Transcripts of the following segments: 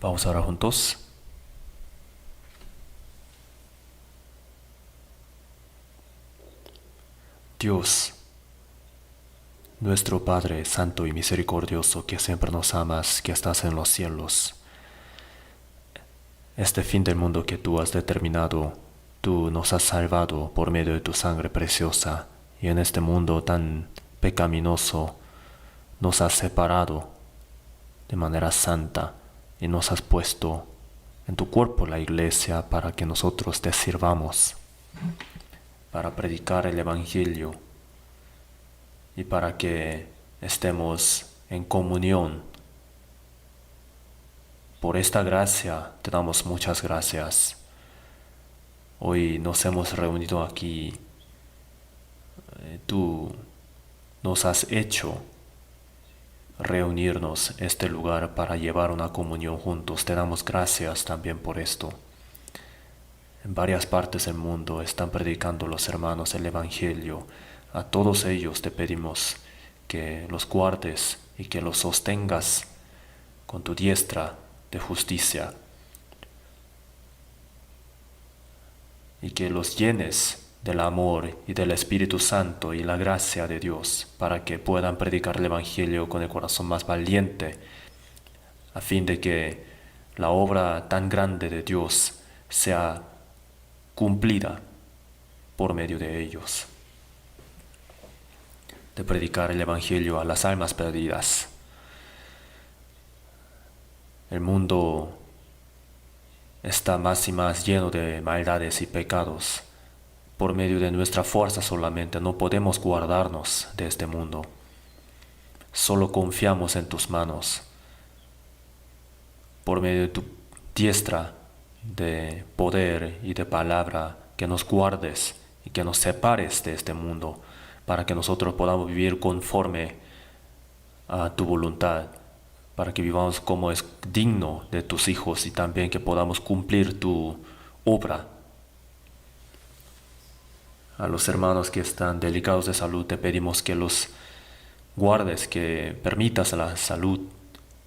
Vamos a orar juntos. Dios, nuestro Padre Santo y Misericordioso, que siempre nos amas, que estás en los cielos, este fin del mundo que tú has determinado, tú nos has salvado por medio de tu sangre preciosa, y en este mundo tan pecaminoso nos has separado de manera santa y nos has puesto en tu cuerpo la iglesia para que nosotros te sirvamos, para predicar el Evangelio y para que estemos en comunión. Por esta gracia te damos muchas gracias. Hoy nos hemos reunido aquí. Tú nos has hecho reunirnos en este lugar para llevar una comunión juntos. Te damos gracias también por esto. En varias partes del mundo están predicando los hermanos el Evangelio. A todos ellos te pedimos que los guardes y que los sostengas con tu diestra de justicia y que los llenes del amor y del Espíritu Santo y la gracia de Dios para que puedan predicar el Evangelio con el corazón más valiente, a fin de que la obra tan grande de Dios sea cumplida por medio de ellos, de predicar el Evangelio a las almas perdidas. El mundo está más y más lleno de maldades y pecados. Por medio de nuestra fuerza solamente no podemos guardarnos de este mundo. Solo confiamos en tus manos. Por medio de tu diestra de poder y de palabra, que nos guardes y que nos separes de este mundo, para que nosotros podamos vivir conforme a tu voluntad, para que vivamos como es digno de tus hijos y también que podamos cumplir tu obra. A los hermanos que están delicados de salud te pedimos que los guardes, que permitas la salud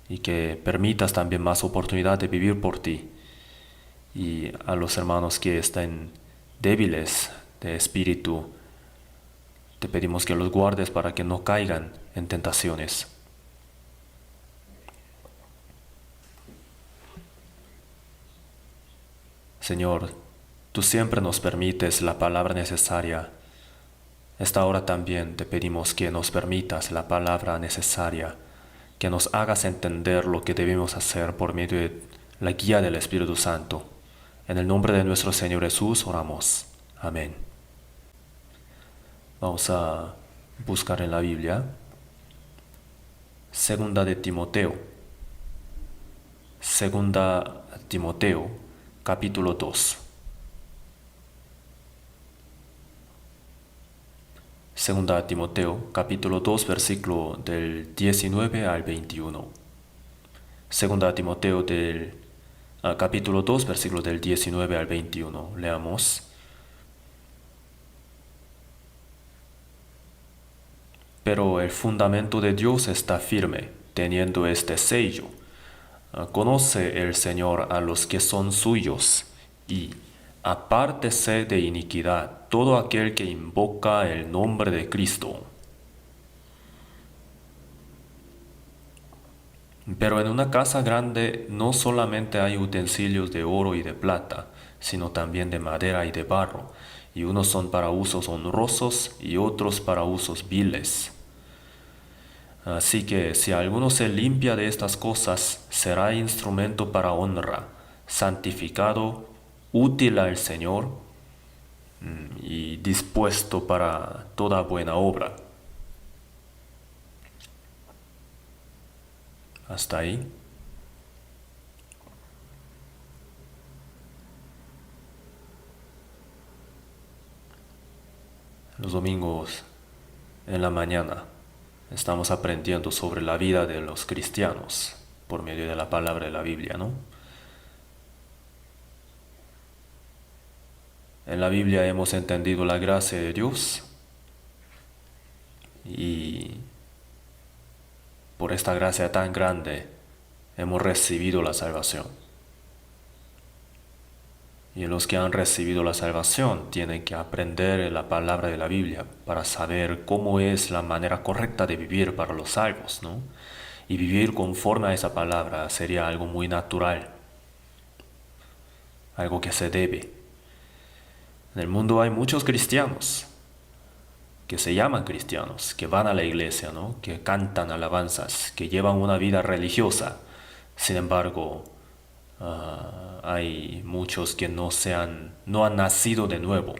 y que permitas también más oportunidad de vivir por ti. Y a los hermanos que están débiles de espíritu, te pedimos que los guardes para que no caigan en tentaciones. Señor, tú siempre nos permites la palabra necesaria. Esta hora también te pedimos que nos permitas la palabra necesaria, que nos hagas entender lo que debemos hacer por medio de la guía del Espíritu Santo. En el nombre de nuestro Señor Jesús oramos. Amén. Vamos a buscar en la Biblia Segunda de Timoteo. Segunda Timoteo, capítulo 2. Segunda Timoteo, capítulo 2, versículo del 19 al 21. Segunda Timoteo capítulo 2, versículo del 19 al 21. Leamos. Pero el fundamento de Dios está firme, teniendo este sello. Conoce el Señor a los que son suyos, y apártese de iniquidad todo aquel que invoca el nombre de Cristo. Pero en una casa grande no solamente hay utensilios de oro y de plata, sino también de madera y de barro, y unos son para usos honrosos y otros para usos viles. Así que si alguno se limpia de estas cosas, será instrumento para honra, santificado, útil al Señor y dispuesto para toda buena obra. Hasta ahí. Los domingos en la mañana estamos aprendiendo sobre la vida de los cristianos por medio de la palabra de la Biblia, ¿no? En la Biblia hemos entendido la gracia de Dios y por esta gracia tan grande hemos recibido la salvación. Y los que han recibido la salvación tienen que aprender la palabra de la Biblia para saber cómo es la manera correcta de vivir para los salvos, ¿no? Y vivir conforme a esa palabra sería algo muy natural, algo que se debe. En el mundo hay muchos cristianos que se llaman cristianos, que van a la iglesia, ¿no? Que cantan alabanzas, que llevan una vida religiosa. Sin embargo, hay muchos que no han nacido de nuevo.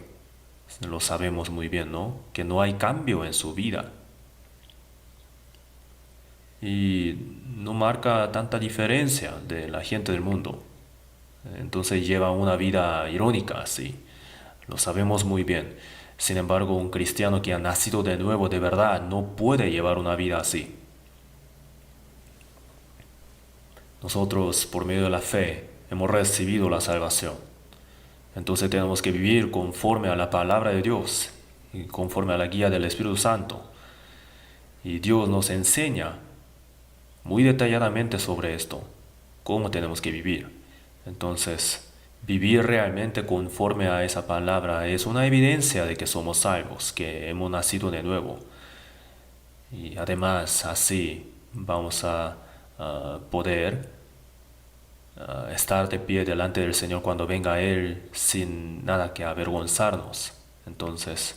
Lo sabemos muy bien, ¿no? Que no hay cambio en su vida. Y no marca tanta diferencia de la gente del mundo. Entonces llevan una vida irónica así. Lo sabemos muy bien. Sin embargo, un cristiano que ha nacido de nuevo de verdad no puede llevar una vida así. Nosotros, por medio de la fe, hemos recibido la salvación. Entonces tenemos que vivir conforme a la palabra de Dios y conforme a la guía del Espíritu Santo. Y Dios nos enseña muy detalladamente sobre esto, cómo tenemos que vivir. Entonces, vivir realmente conforme a esa palabra es una evidencia de que somos salvos, que hemos nacido de nuevo. Y además así vamos a poder estar de pie delante del Señor cuando venga Él sin nada que avergonzarnos. Entonces,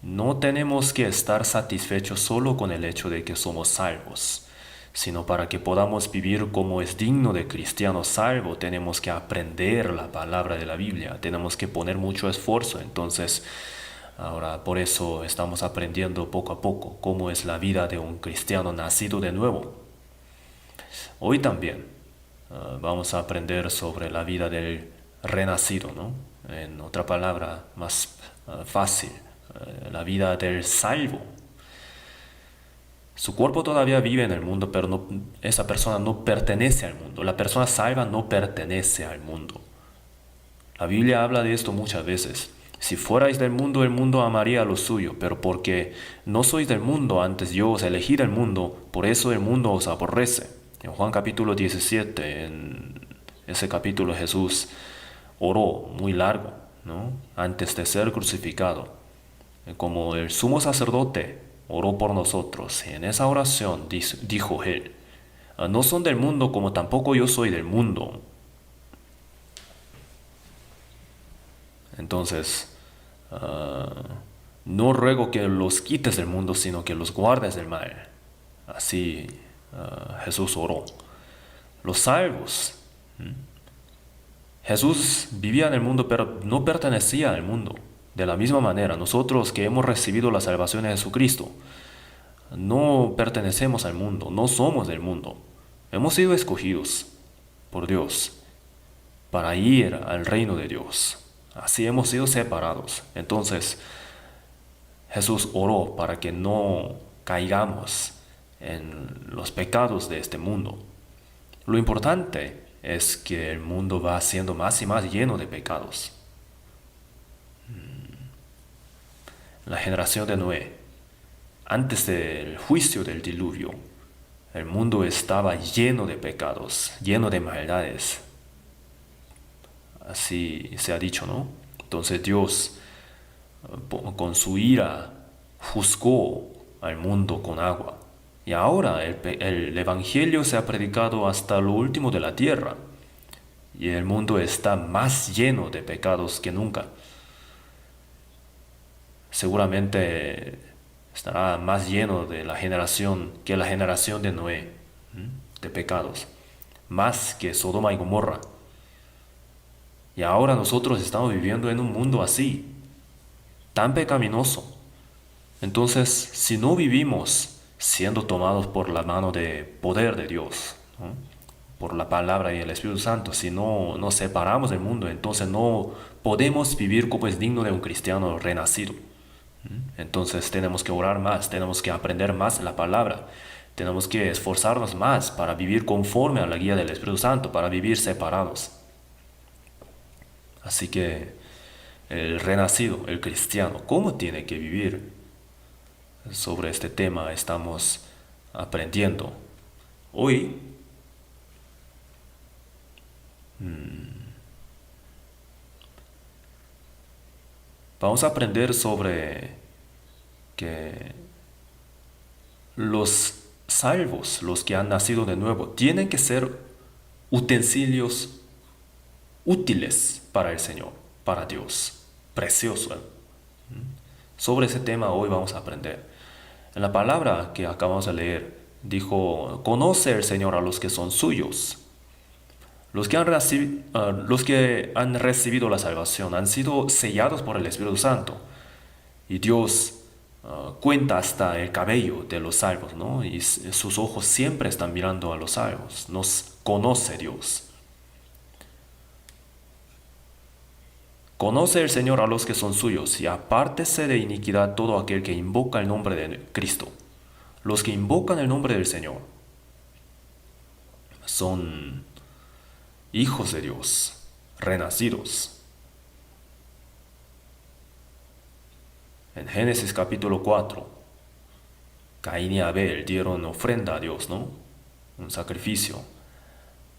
no tenemos que estar satisfechos solo con el hecho de que somos salvos, sino para que podamos vivir como es digno de cristiano salvo, tenemos que aprender la palabra de la Biblia, tenemos que poner mucho esfuerzo. Entonces, ahora por eso estamos aprendiendo poco a poco cómo es la vida de un cristiano nacido de nuevo. Hoy también vamos a aprender sobre la vida del renacido, ¿no? En otra palabra más fácil, la vida del salvo. Su cuerpo todavía vive en el mundo, pero esa persona no pertenece al mundo. La persona salva no pertenece al mundo. La Biblia habla de esto muchas veces. Si fuerais del mundo, el mundo amaría lo suyo, pero porque no sois del mundo, antes yo os elegí del mundo, por eso el mundo os aborrece. En Juan capítulo 17, en ese capítulo Jesús oró muy largo, ¿no? Antes de ser crucificado. Como el sumo sacerdote oró por nosotros, y en esa oración dijo él, no son del mundo como tampoco yo soy del mundo. Entonces, no ruego que los quites del mundo, sino que los guardes del mal. Así Jesús oró. Los salvos. Jesús vivía en el mundo, pero no pertenecía al mundo. De la misma manera, nosotros que hemos recibido la salvación de Jesucristo, no pertenecemos al mundo, no somos del mundo. Hemos sido escogidos por Dios para ir al reino de Dios. Así hemos sido separados. Entonces, Jesús oró para que no caigamos en los pecados de este mundo. Lo importante es que el mundo va siendo más y más lleno de pecados. La generación de Noé, antes del juicio del diluvio, el mundo estaba lleno de pecados, lleno de maldades. Así se ha dicho, ¿no? Entonces Dios, con su ira, juzgó al mundo con agua. Y ahora el Evangelio se ha predicado hasta lo último de la tierra. Y el mundo está más lleno de pecados que nunca. Seguramente estará más lleno de la generación que la generación de Noé, de pecados, más que Sodoma y Gomorra. Y ahora nosotros estamos viviendo en un mundo así, tan pecaminoso. Entonces, si no vivimos siendo tomados por la mano de poder de Dios, ¿no? Por la palabra y el Espíritu Santo, si no nos separamos del mundo, entonces no podemos vivir como es digno de un cristiano renacido. Entonces tenemos que orar más, tenemos que aprender más la palabra, tenemos que esforzarnos más para vivir conforme a la guía del Espíritu Santo, para vivir separados. Así que el renacido, el cristiano, ¿cómo tiene que vivir? Sobre este tema estamos aprendiendo. Hoy Vamos a aprender sobre que los salvos, los que han nacido de nuevo, tienen que ser utensilios útiles para el Señor, para Dios. Precioso. Sobre ese tema hoy vamos a aprender. En la palabra que acabamos de leer, dijo, conoce el Señor a los que son suyos. Los que han recibido la salvación han sido sellados por el Espíritu Santo. Y Dios cuenta hasta el cabello de los salvos, ¿no? Y sus ojos siempre están mirando a los salvos. Nos conoce Dios. Conoce el Señor a los que son suyos, y apártese de iniquidad todo aquel que invoca el nombre de Cristo. Los que invocan el nombre del Señor son hijos de Dios, renacidos. En Génesis capítulo 4, Caín y Abel dieron ofrenda a Dios, ¿no? Un sacrificio.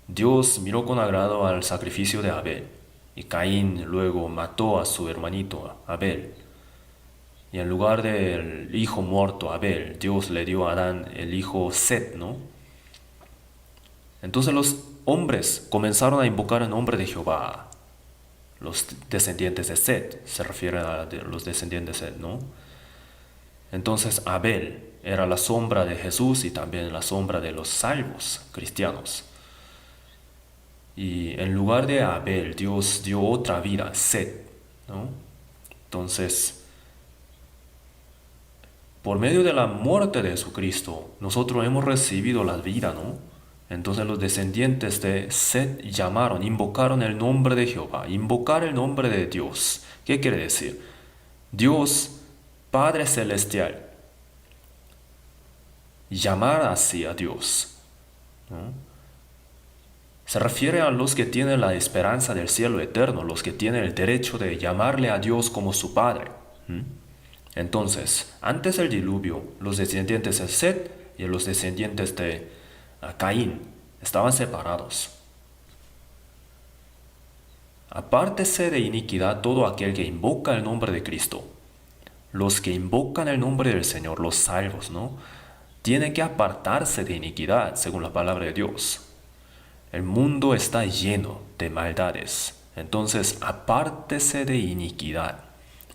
Dios miró con agrado al sacrificio de Abel, y Caín luego mató a su hermanito Abel. Y en lugar del hijo muerto Abel, Dios le dio a Adán el hijo Set, ¿no? Entonces los hombres comenzaron a invocar el nombre de Jehová. Los descendientes de Set, se refiere a los descendientes de Set, ¿no? Entonces Abel era la sombra de Jesús y también la sombra de los salvos cristianos. Y en lugar de Abel, Dios dio otra vida, Set, ¿no? Entonces, por medio de la muerte de Jesucristo, nosotros hemos recibido la vida, ¿no? Entonces los descendientes de Set llamaron, invocaron el nombre de Jehová, invocar el nombre de Dios. ¿Qué quiere decir? Dios, Padre Celestial, llamar así a Dios, ¿no? Se refiere a los que tienen la esperanza del cielo eterno, los que tienen el derecho de llamarle a Dios como su Padre. Entonces, antes del diluvio, los descendientes de Set y los descendientes de Caín estaban separados. Apártese de iniquidad todo aquel que invoca el nombre de Cristo. Los que invocan el nombre del Señor, los salvos, ¿no? Tienen que apartarse de iniquidad, según la palabra de Dios. El mundo está lleno de maldades. Entonces, apártese de iniquidad.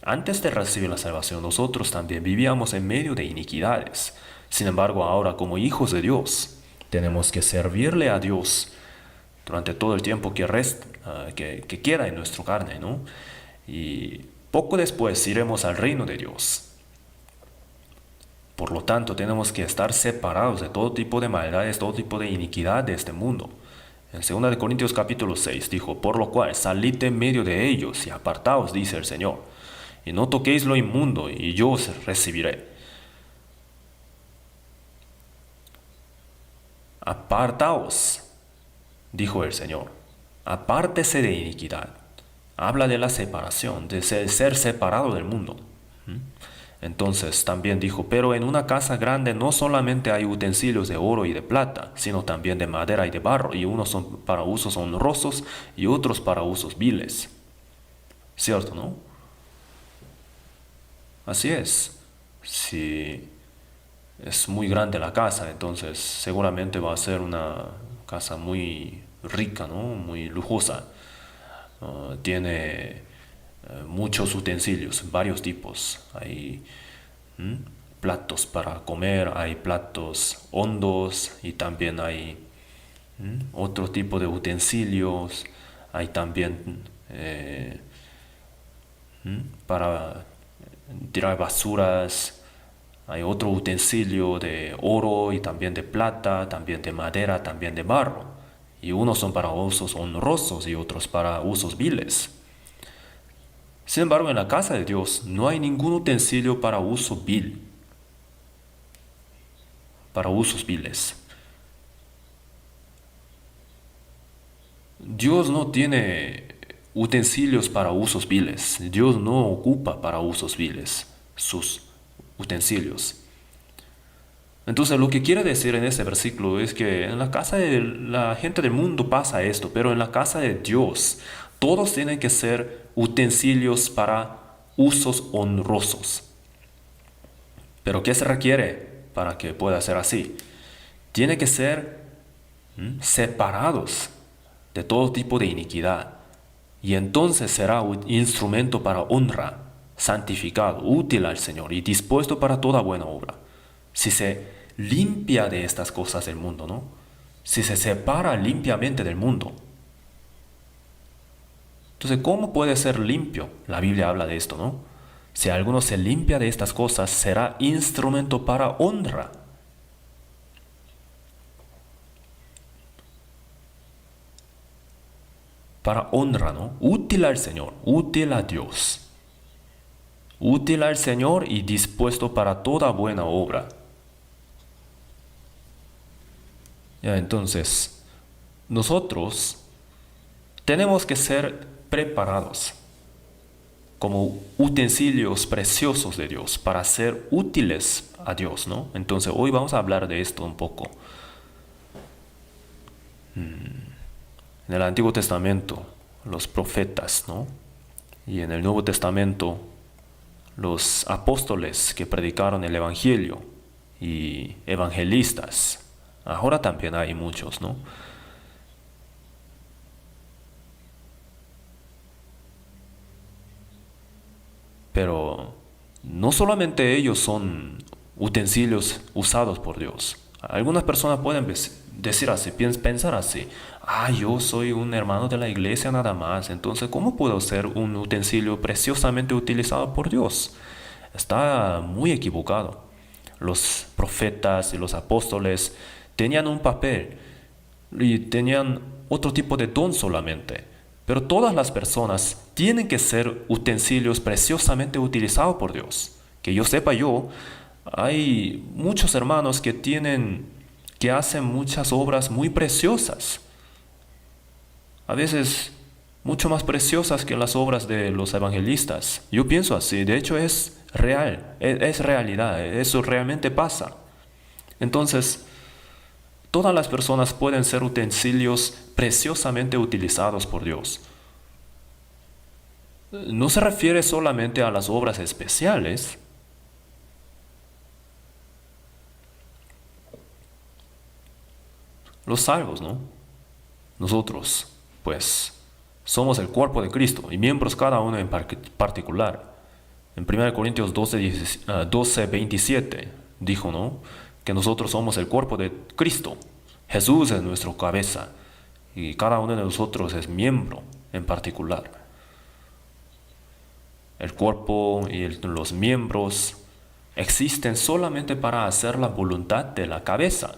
Antes de recibir la salvación, nosotros también vivíamos en medio de iniquidades. Sin embargo, ahora como hijos de Dios, tenemos que servirle a Dios durante todo el tiempo que queda en nuestra carne, ¿no? Y poco después iremos al reino de Dios. Por lo tanto, tenemos que estar separados de todo tipo de maldades, todo tipo de iniquidad de este mundo. En 2 Corintios capítulo 6 dijo, por lo cual salid de en medio de ellos y apartaos, dice el Señor, y no toquéis lo inmundo, y yo os recibiré. Apartaos, dijo el Señor, apártese de iniquidad. Habla de la separación, de ser separado del mundo. Entonces también dijo, pero en una casa grande no solamente hay utensilios de oro y de plata, sino también de madera y de barro, y unos son para usos honrosos y otros para usos viles. ¿Cierto, no? Así es. Si es muy grande la casa, entonces seguramente va a ser una casa muy rica, ¿no? Muy lujosa. Tiene muchos utensilios, varios tipos. Hay platos para comer, hay platos hondos y también hay otro tipo de utensilios. Hay también para tirar basuras. Hay otro utensilio de oro y también de plata, también de madera, también de barro. Y unos son para usos honrosos y otros para usos viles. Sin embargo, en la casa de Dios no hay ningún utensilio para uso vil, para usos viles. Dios no tiene utensilios para usos viles. Dios no ocupa para usos viles sus utensilios. Entonces lo que quiere decir en este versículo es que en la casa de la gente del mundo pasa esto, pero en la casa de Dios todos tienen que ser utensilios para usos honrosos. Pero ¿qué se requiere para que pueda ser así? Tiene que ser separados de todo tipo de iniquidad. Y entonces será un instrumento para honra, santificado, útil al Señor y dispuesto para toda buena obra. Si se limpia de estas cosas del mundo, ¿no? Si se separa limpiamente del mundo. Entonces, ¿cómo puede ser limpio? La Biblia habla de esto, ¿no? Si alguno se limpia de estas cosas, será instrumento para honra. Para honra, ¿no? Útil al Señor, útil a Dios. Útil al Señor y dispuesto para toda buena obra. Ya, entonces, nosotros tenemos que ser preparados como utensilios preciosos de Dios para ser útiles a Dios, ¿no? Entonces, hoy vamos a hablar de esto un poco. En el Antiguo Testamento, los profetas, ¿no? Y en el Nuevo Testamento, los apóstoles que predicaron el Evangelio y evangelistas. Ahora también hay muchos, ¿no? Pero no solamente ellos son utensilios usados por Dios. Algunas personas pueden decir así, pensar así. Yo soy un hermano de la iglesia nada más. Entonces, ¿cómo puedo ser un utensilio preciosamente utilizado por Dios? Está muy equivocado. Los profetas y los apóstoles tenían un papel y tenían otro tipo de don solamente. Pero todas las personas tienen que ser utensilios preciosamente utilizados por Dios. Que yo sepa yo, hay muchos hermanos que hacen muchas obras muy preciosas. A veces mucho más preciosas que las obras de los evangelistas. Yo pienso así, de hecho es real, es realidad, eso realmente pasa. Entonces, todas las personas pueden ser utensilios preciosamente utilizados por Dios. No se refiere solamente a las obras especiales. Los salvos, ¿no? Nosotros, pues, somos el cuerpo de Cristo y miembros cada uno en particular. En 1 Corintios 12, 27 dijo, ¿no? Que nosotros somos el cuerpo de Cristo. Jesús es nuestra cabeza y cada uno de nosotros es miembro en particular. El cuerpo y los miembros existen solamente para hacer la voluntad de la cabeza.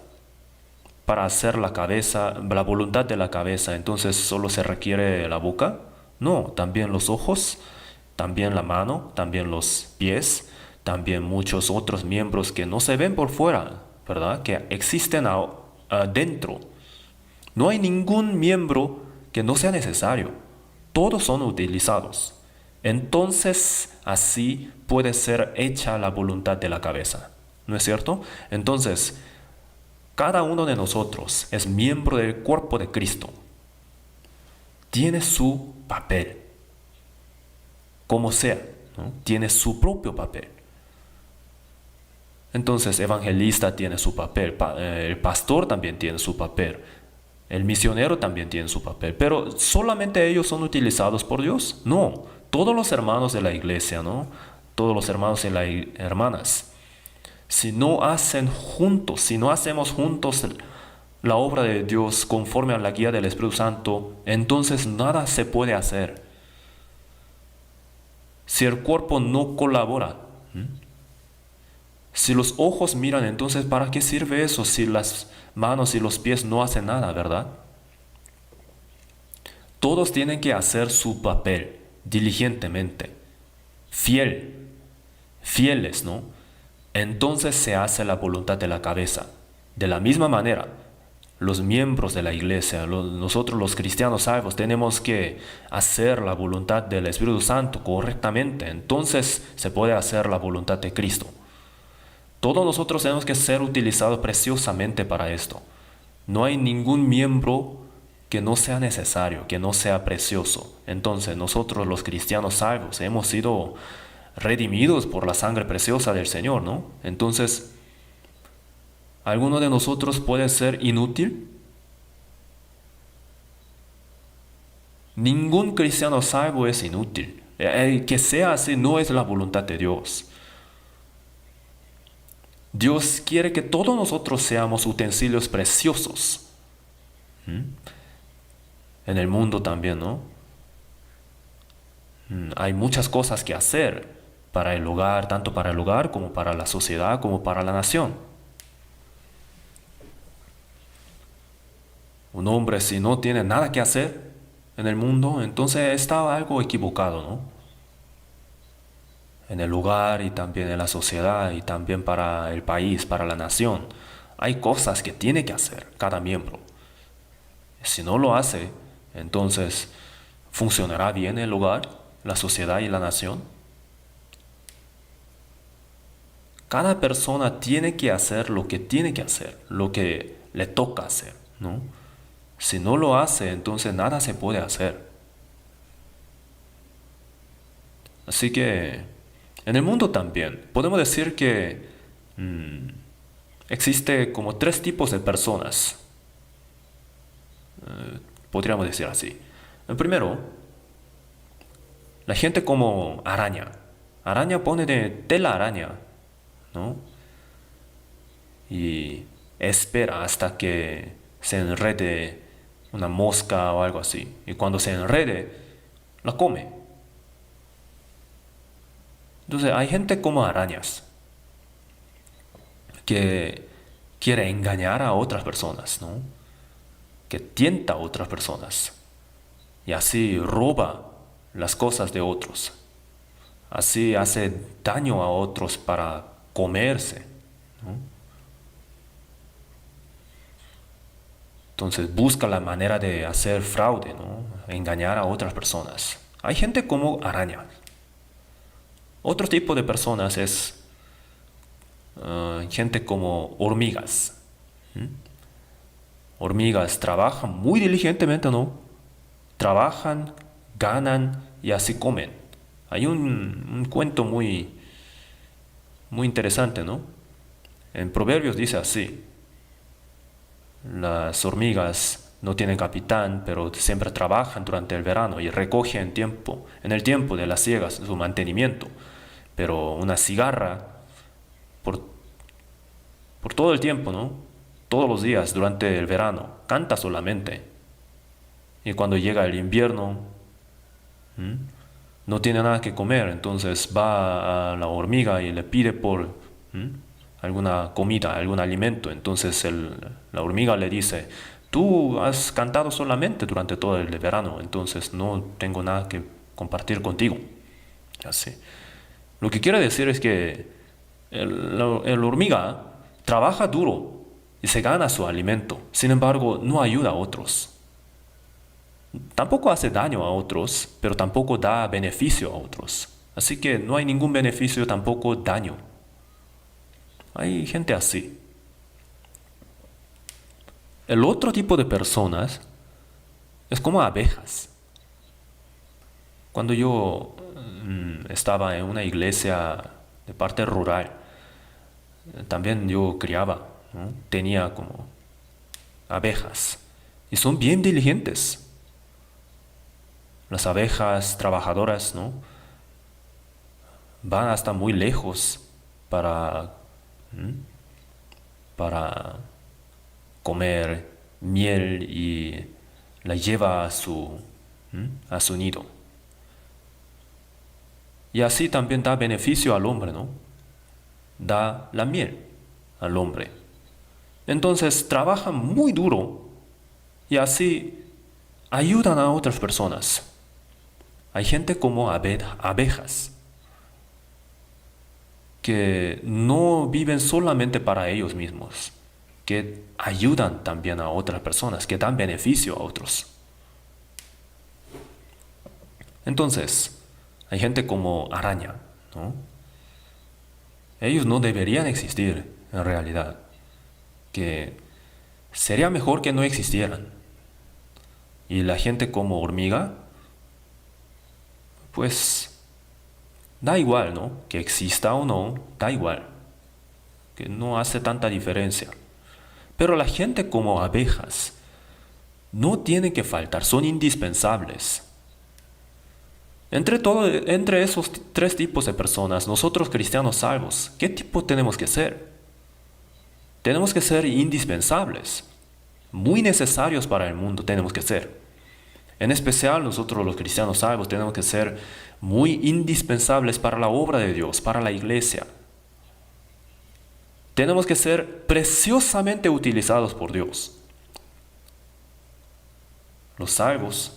Para hacer la voluntad de la cabeza, entonces solo se requiere la boca. No, también los ojos, también la mano, también los pies, también muchos otros miembros que no se ven por fuera, ¿verdad? Que existen adentro. No hay ningún miembro que no sea necesario. Todos son utilizados. Entonces, así puede ser hecha la voluntad de la cabeza. ¿No es cierto? Entonces, cada uno de nosotros es miembro del cuerpo de Cristo. Tiene su papel. Como sea, ¿no? Tiene su propio papel. Entonces, evangelista tiene su papel, el pastor también tiene su papel, el misionero también tiene su papel, pero ¿solamente ellos son utilizados por Dios? No, todos los hermanos de la iglesia, ¿no? Todos los hermanos y las hermanas. Si no hacemos juntos la obra de Dios conforme a la guía del Espíritu Santo, entonces nada se puede hacer. Si el cuerpo no colabora, si los ojos miran, entonces ¿para qué sirve eso si las manos y los pies no hacen nada, verdad? Todos tienen que hacer su papel diligentemente, fieles, ¿no? Entonces se hace la voluntad de la cabeza. De la misma manera, los miembros de la iglesia, nosotros los cristianos salvos, tenemos que hacer la voluntad del Espíritu Santo correctamente. Entonces se puede hacer la voluntad de Cristo. Todos nosotros tenemos que ser utilizados preciosamente para esto. No hay ningún miembro que no sea necesario, que no sea precioso. Entonces nosotros los cristianos salvos hemos sido redimidos por la sangre preciosa del Señor, ¿no? Entonces, ¿alguno de nosotros puede ser inútil? Ningún cristiano salvo es inútil. Que sea así no es la voluntad de Dios. Dios quiere que todos nosotros seamos utensilios preciosos. En el mundo también, ¿no? Hay muchas cosas que hacer para el hogar, tanto para el hogar como para la sociedad, como para la nación. Un hombre si no tiene nada que hacer en el mundo, entonces está algo equivocado, ¿no? En el hogar y también en la sociedad y también para el país, para la nación. Hay cosas que tiene que hacer cada miembro. Si no lo hace, entonces ¿funcionará bien el hogar, la sociedad y la nación? Cada persona tiene que hacer lo que tiene que hacer, lo que le toca hacer, ¿no? Si no lo hace, entonces nada se puede hacer. Así que en el mundo también podemos decir que existe como tres tipos de personas, podríamos decir así. El primero, la gente como araña. Araña pone de tela araña, ¿no? Y espera hasta que se enrede una mosca o algo así. Y cuando se enrede, la come. Entonces hay gente como arañas que quiere engañar a otras personas, ¿no? Que tienta a otras personas y así roba las cosas de otros. Así hace daño a otros para comerse, ¿no? Entonces busca la manera de hacer fraude, ¿no? Engañar a otras personas. Hay gente como araña. Otro tipo de personas es gente como hormigas. Hormigas trabajan muy diligentemente, ¿no? Trabajan, ganan y así comen. Hay un cuento muy interesante, ¿no? En Proverbios dice así: las hormigas no tienen capitán, pero siempre trabajan durante el verano y recogen en el tiempo de las siegas su mantenimiento. Pero una cigarra, por, por todo el tiempo, ¿no? Todos los días durante el verano, canta solamente. Y cuando llega el invierno, no tiene nada que comer, entonces va a la hormiga y le pide por alguna comida, algún alimento. Entonces la hormiga le dice: tú has cantado solamente durante todo el verano, entonces no tengo nada que compartir contigo. Así. Lo que quiere decir es que el hormiga trabaja duro y se gana su alimento, sin embargo no ayuda a otros. Tampoco hace daño a otros, pero tampoco da beneficio a otros. Así que no hay ningún beneficio, tampoco daño. Hay gente así. El otro tipo de personas es como abejas. Cuando yo estaba en una iglesia de parte rural, también yo criaba, ¿no? Tenía como abejas. Y son bien diligentes. Las abejas trabajadoras, ¿no? Van hasta muy lejos para, para comer miel y la lleva a su nido. Y así también da beneficio al hombre, ¿no? Da la miel al hombre. Entonces trabajan muy duro y así ayudan a otras personas. Hay gente como abejas que no viven solamente para ellos mismos, que ayudan también a otras personas, que dan beneficio a otros. Entonces, hay gente como araña, ¿no? Ellos no deberían existir en realidad. Que sería mejor que no existieran. Y la gente como hormiga, pues da igual, ¿no? Que exista o no, da igual. Que no hace tanta diferencia. Pero la gente como abejas no tienen que faltar, son indispensables. Entre esos tres tipos de personas, nosotros cristianos salvos, ¿qué tipo tenemos que ser? Tenemos que ser indispensables, muy necesarios para el mundo tenemos que ser. En especial nosotros los cristianos salvos tenemos que ser muy indispensables para la obra de Dios, para la iglesia. Tenemos que ser preciosamente utilizados por Dios. Los salvos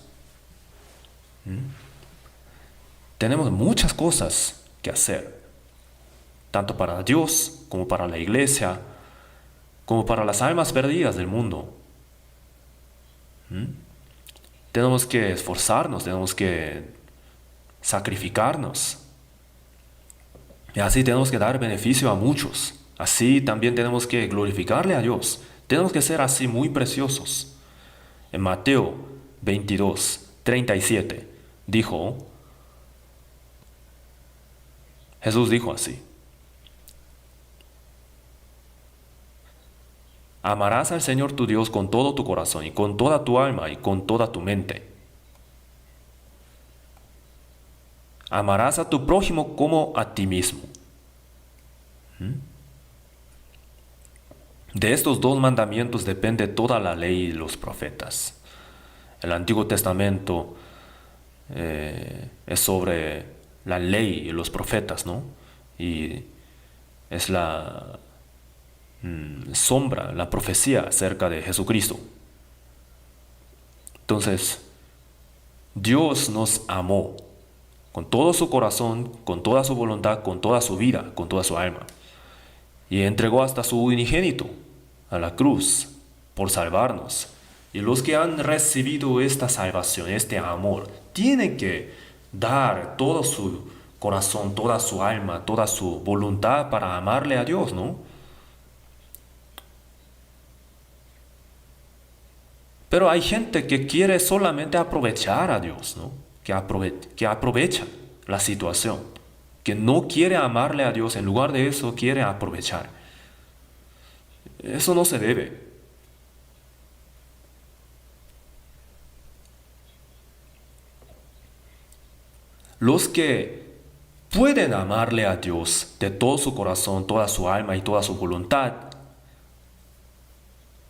tenemos muchas cosas que hacer, tanto para Dios como para la iglesia, como para las almas perdidas del mundo. Tenemos que esforzarnos, tenemos que sacrificarnos. Y así tenemos que dar beneficio a muchos. Así también tenemos que glorificarle a Dios. Tenemos que ser así muy preciosos. En Mateo 22:37 Jesús dijo así: amarás al Señor tu Dios con todo tu corazón y con toda tu alma y con toda tu mente. Amarás a tu prójimo como a ti mismo. De estos dos mandamientos depende toda la ley y los profetas. El Antiguo Testamento es sobre la ley y los profetas, ¿no? Y es la sombra, la profecía acerca de Jesucristo. Entonces, Dios nos amó con todo su corazón, con toda su voluntad, con toda su vida, con toda su alma. Y entregó hasta su unigénito a la cruz por salvarnos. Y los que han recibido esta salvación, este amor, tienen que dar todo su corazón, toda su alma, toda su voluntad para amarle a Dios, ¿no? Pero hay gente que quiere solamente aprovechar a Dios, ¿no? Que aprovecha la situación, que no quiere amarle a Dios, en lugar de eso quiere aprovechar. Eso no se debe. Los que pueden amarle a Dios de todo su corazón, toda su alma y toda su voluntad,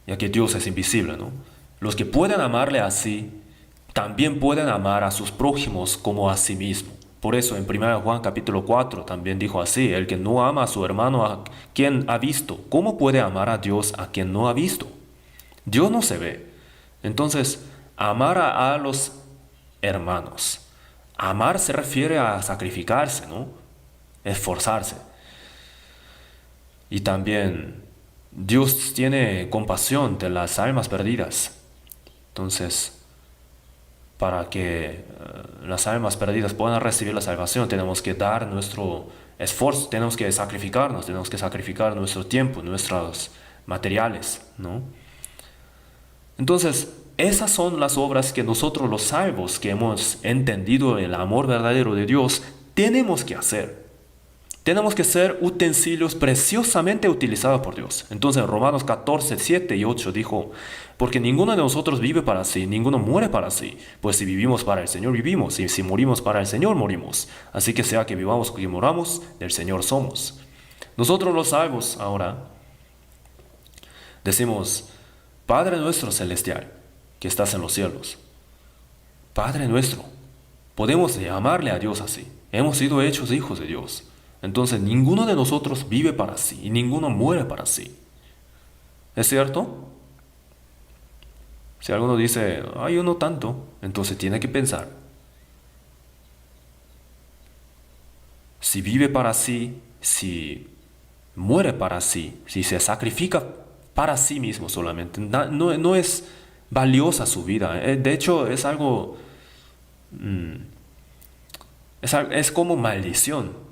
ya que Dios es invisible, ¿no? Los que pueden amarle así, también pueden amar a sus prójimos como a sí mismo. Por eso en 1 Juan capítulo 4 también dijo así: el que no ama a su hermano a quien ha visto, ¿cómo puede amar a Dios a quien no ha visto? Dios no se ve. Entonces, amar a los hermanos. Amar se refiere a sacrificarse, ¿no? Esforzarse. Y también Dios tiene compasión de las almas perdidas. Entonces, para que las almas perdidas puedan recibir la salvación, tenemos que dar nuestro esfuerzo, tenemos que sacrificarnos, tenemos que sacrificar nuestro tiempo, nuestros materiales, ¿no? Entonces, esas son las obras que nosotros los salvos, que hemos entendido el amor verdadero de Dios, tenemos que hacer. Tenemos que ser utensilios preciosamente utilizados por Dios. Entonces, Romanos 14, 7 y 8 dijo: porque ninguno de nosotros vive para sí, ninguno muere para sí. Pues si vivimos para el Señor, vivimos, y si morimos para el Señor, morimos. Así que sea que vivamos o que moramos, del Señor somos. Nosotros los salvos ahora decimos: Padre nuestro celestial, que estás en los cielos. Padre nuestro. Podemos llamarle a Dios así. Hemos sido hechos hijos de Dios. Entonces ninguno de nosotros vive para sí y ninguno muere para sí. ¿Es cierto? Si alguno dice: yo no tanto, entonces tiene que pensar. Si vive para sí, si muere para sí, si se sacrifica para sí mismo solamente, no es valiosa su vida. De hecho, es algo, es como maldición.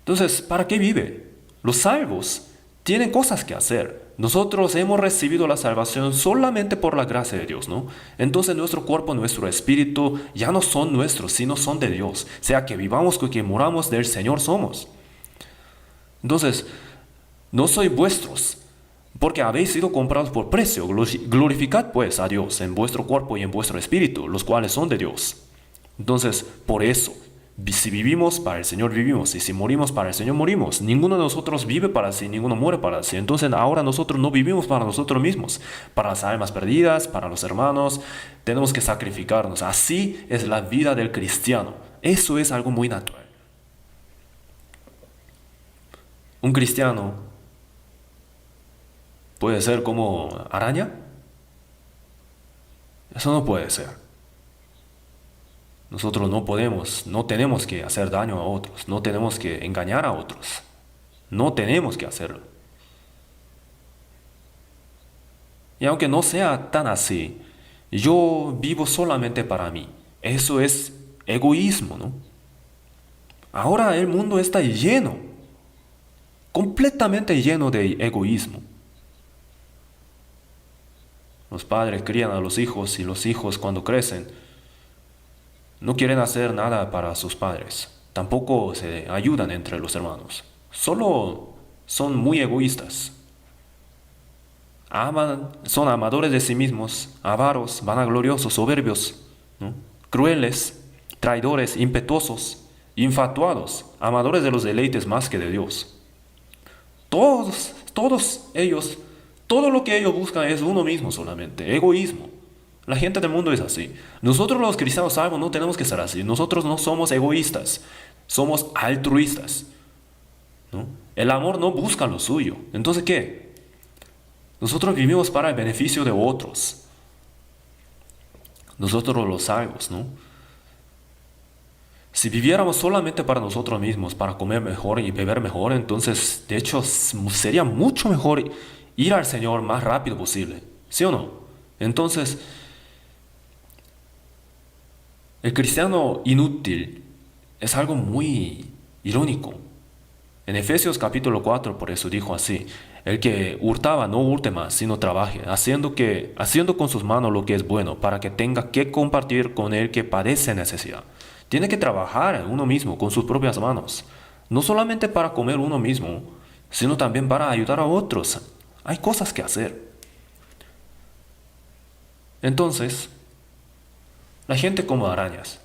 Entonces, ¿para qué vive? Los salvos tienen cosas que hacer. Nosotros hemos recibido la salvación solamente por la gracia de Dios, ¿no? Entonces nuestro cuerpo, nuestro espíritu ya no son nuestros, sino son de Dios. Sea que vivamos o que moramos, del Señor somos. Entonces, no sois vuestros, porque habéis sido comprados por precio. Glorificad pues a Dios en vuestro cuerpo y en vuestro espíritu, los cuales son de Dios. Entonces, por eso, si vivimos, para el Señor vivimos, y si morimos, para el Señor morimos. Ninguno de nosotros vive para sí, ninguno muere para sí. Entonces ahora nosotros no vivimos para nosotros mismos, para las almas perdidas, para los hermanos. Tenemos que sacrificarnos. Así es la vida del cristiano. Eso es algo muy natural. Un cristiano puede ser como araña. Eso no puede ser. Nosotros no podemos, no tenemos que hacer daño a otros, no tenemos que engañar a otros, no tenemos que hacerlo. Y aunque no sea tan así, yo vivo solamente para mí. Eso es egoísmo, ¿no? Ahora el mundo está lleno, completamente lleno de egoísmo. Los padres crían a los hijos y los hijos cuando crecen no quieren hacer nada para sus padres. Tampoco se ayudan entre los hermanos. Solo son muy egoístas. Son amadores de sí mismos, avaros, vanagloriosos, soberbios, ¿no? Crueles, traidores, impetuosos, infatuados, amadores de los deleites más que de Dios. Todos ellos, todo lo que ellos buscan es uno mismo solamente, egoísmo. La gente del mundo es así. Nosotros los cristianos salvos no tenemos que ser así. Nosotros no somos egoístas, somos altruistas, ¿no? El amor no busca lo suyo. Entonces, ¿qué? Nosotros vivimos para el beneficio de otros. Nosotros los salvos, ¿no? Si viviéramos solamente para nosotros mismos, para comer mejor y beber mejor, entonces, de hecho, sería mucho mejor ir al Señor más rápido posible. ¿Sí o no? Entonces, el cristiano inútil es algo muy irónico. En Efesios capítulo 4 por eso dijo así: el que hurtaba no hurte más, sino trabaje, haciendo con sus manos lo que es bueno, para que tenga que compartir con el que padece necesidad. Tiene que trabajar uno mismo con sus propias manos, no solamente para comer uno mismo, sino también para ayudar a otros. Hay cosas que hacer. Entonces, la gente como arañas.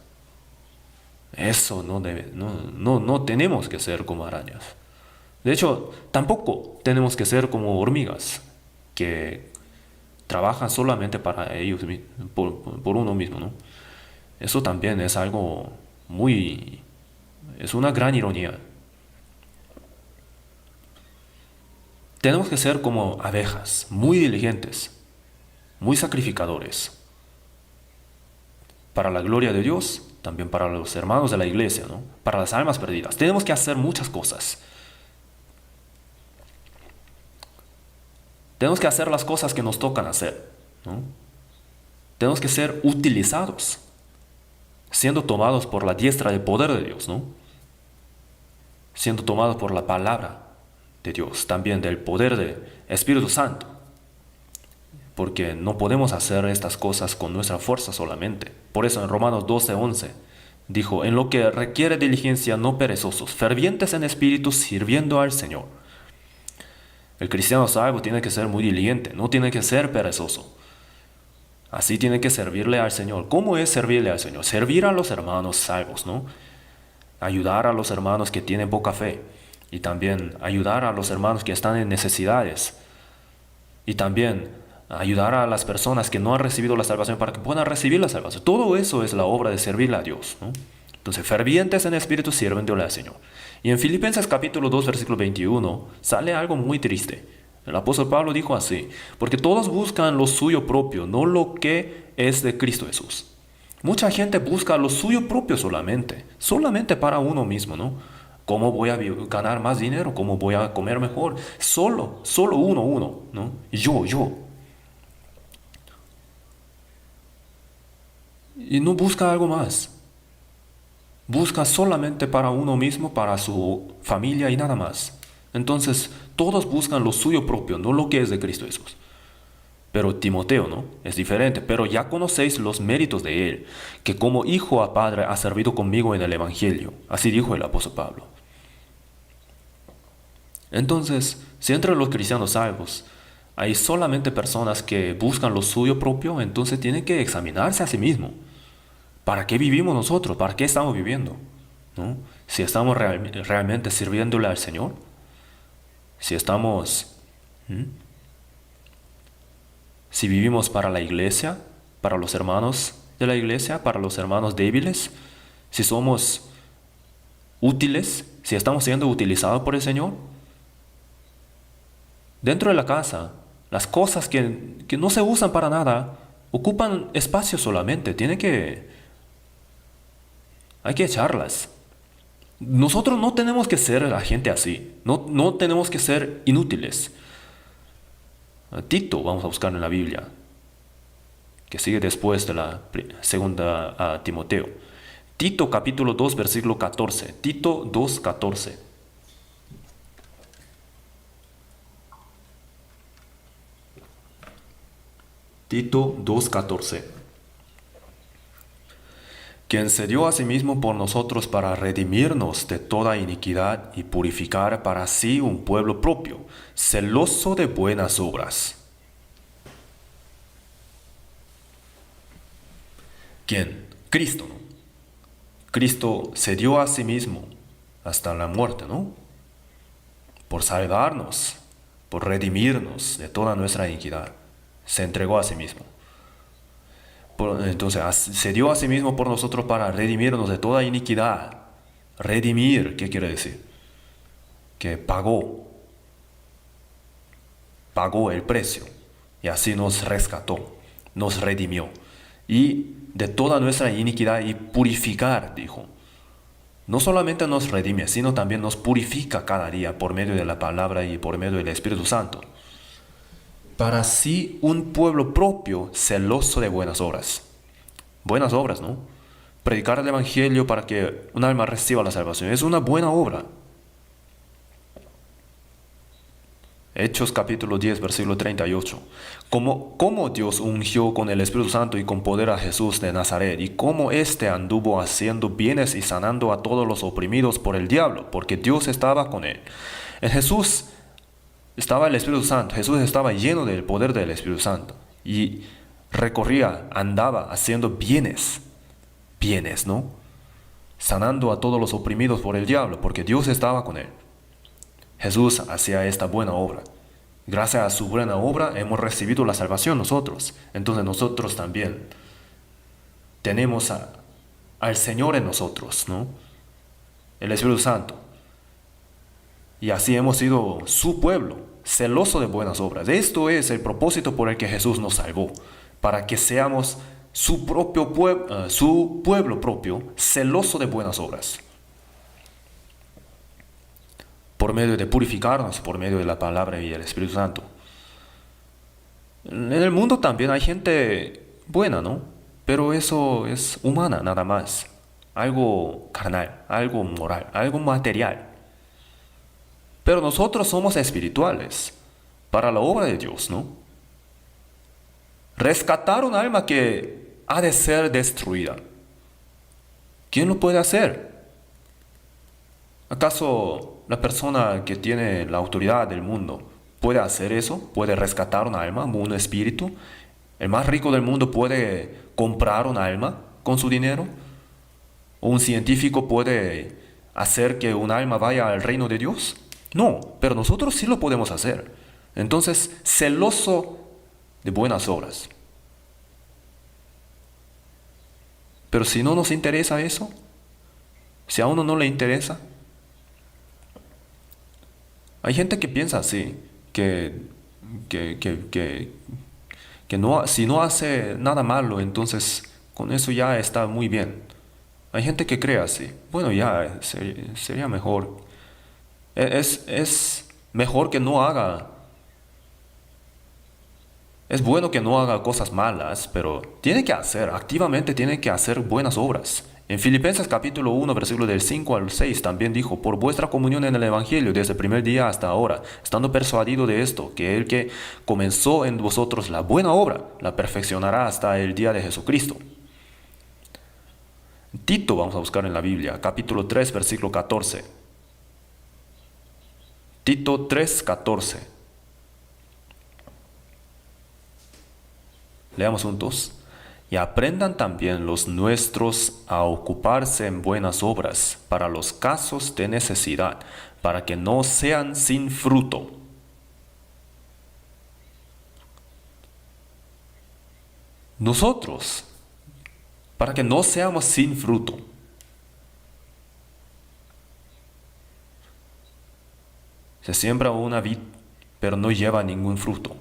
Eso no tenemos que ser como arañas. De hecho, tampoco tenemos que ser como hormigas, que trabajan solamente para ellos, por uno mismo, ¿no? Eso también es algo es una gran ironía. Tenemos que ser como abejas, muy diligentes, muy sacrificadores, para la gloria de Dios, también para los hermanos de la iglesia, ¿no? Para las almas perdidas. Tenemos que hacer muchas cosas. Tenemos que hacer las cosas que nos tocan hacer, ¿no? Tenemos que ser utilizados, siendo tomados por la diestra del poder de Dios, ¿no? Siendo tomados por la palabra de Dios, también del poder del Espíritu Santo. Porque no podemos hacer estas cosas con nuestra fuerza solamente. Por eso en Romanos 12:11 dijo: en lo que requiere diligencia, no perezosos, fervientes en espíritu, sirviendo al Señor. El cristiano salvo tiene que ser muy diligente, no tiene que ser perezoso. Así tiene que servirle al Señor. ¿Cómo es servirle al Señor? Servir a los hermanos salvos, ¿no? Ayudar a los hermanos que tienen poca fe. Y también ayudar a los hermanos que están en necesidades. Y también ayudar a las personas que no han recibido la salvación para que puedan recibir la salvación. Todo eso es la obra de servirle a Dios, ¿no? Entonces, fervientes en espíritu, sirviéndole al Señor. Y en Filipenses capítulo 2, versículo 21, sale algo muy triste. El apóstol Pablo dijo así: porque todos buscan lo suyo propio, no lo que es de Cristo Jesús. Mucha gente busca lo suyo propio solamente para uno mismo, ¿no? ¿Cómo voy a ganar más dinero? ¿Cómo voy a comer mejor? Solo uno, ¿no? Yo. Y no busca algo más. Busca solamente para uno mismo, para su familia y nada más. Entonces, todos buscan lo suyo propio, no lo que es de Cristo Jesús. Pero Timoteo, ¿no? Es diferente, pero ya conocéis los méritos de él, que como hijo a padre ha servido conmigo en el Evangelio. Así dijo el apóstol Pablo. Entonces, si entre los cristianos salvos hay solamente personas que buscan lo suyo propio, entonces tienen que examinarse a sí mismo. ¿Para qué vivimos nosotros? ¿Para qué estamos viviendo? ¿No? Si estamos realmente sirviéndole al Señor, si estamos, ¿Mm? si vivimos para la iglesia, para los hermanos de la iglesia, para los hermanos débiles, si somos útiles, si estamos siendo utilizados por el Señor, dentro de la casa, las cosas que no se usan para nada ocupan espacio solamente, hay que echarlas. Nosotros no tenemos que ser la gente así, no tenemos que ser inútiles. Tito, vamos a buscar en la Biblia, que sigue después de la segunda a Timoteo. Tito capítulo 2, versículo 14. Tito 2, 14. Tito 2, 14. Quien se dio a sí mismo por nosotros para redimirnos de toda iniquidad y purificar para sí un pueblo propio, celoso de buenas obras. ¿Quién? Cristo, ¿no? Cristo se dio a sí mismo hasta la muerte, ¿no? Por salvarnos, por redimirnos de toda nuestra iniquidad. Se entregó a sí mismo. Entonces, se dio a sí mismo por nosotros para redimirnos de toda iniquidad. Redimir, ¿qué quiere decir? Que pagó el precio y así nos rescató, nos redimió. Y de toda nuestra iniquidad y purificar, dijo. No solamente nos redime, sino también nos purifica cada día por medio de la palabra y por medio del Espíritu Santo. Para sí un pueblo propio, celoso de buenas obras. Buenas obras, ¿no? Predicar el Evangelio para que un alma reciba la salvación es una buena obra. Hechos capítulo 10, versículo 38. Como Dios ungió con el Espíritu Santo y con poder a Jesús de Nazaret, y cómo éste anduvo haciendo bienes y sanando a todos los oprimidos por el diablo, porque Dios estaba con él. En Jesús estaba el Espíritu Santo, Jesús estaba lleno del poder del Espíritu Santo, y recorría, andaba haciendo bienes, ¿no? Sanando a todos los oprimidos por el diablo, porque Dios estaba con él. Jesús hacía esta buena obra. Gracias a su buena obra hemos recibido la salvación nosotros. Entonces nosotros también tenemos al Señor en nosotros, ¿no? El Espíritu Santo. Y así hemos sido su pueblo, celoso de buenas obras. Esto es el propósito por el que Jesús nos salvó, para que seamos su pueblo propio, celoso de buenas obras. Por medio de purificarnos, por medio de la palabra y el Espíritu Santo. En el mundo también hay gente buena, ¿no? Pero eso es humana nada más. Algo carnal, algo moral, algo material. Pero nosotros somos espirituales para la obra de Dios, ¿no? Rescatar un alma que ha de ser destruida. ¿Quién lo puede hacer? ¿Acaso la persona que tiene la autoridad del mundo puede hacer eso? ¿Puede rescatar un alma, un espíritu? ¿El más rico del mundo puede comprar un alma con su dinero? ¿O un científico puede hacer que un alma vaya al reino de Dios? No, pero nosotros sí lo podemos hacer. Entonces, celoso de buenas obras. Pero si no nos interesa eso, si a uno no le interesa, hay gente que piensa así, que no, si no hace nada malo, entonces con eso ya está muy bien. Hay gente que cree así. Bueno, ya sería mejor. Es mejor que no haga. Es bueno que no haga cosas malas, pero activamente tiene que hacer buenas obras En Filipenses capítulo 1, versículo del 5 al 6 también dijo, por vuestra comunión en el Evangelio desde el primer día hasta ahora, estando persuadido de esto, que el que comenzó en vosotros la buena obra, la perfeccionará hasta el día de Jesucristo. Tito vamos a buscar en la Biblia, capítulo 3, versículo 14. Tito 3, 14. Leamos juntos. Y aprendan también los nuestros a ocuparse en buenas obras para los casos de necesidad, para que no sean sin fruto. Nosotros, para que no seamos sin fruto. Se siembra una vid, pero no lleva ningún fruto.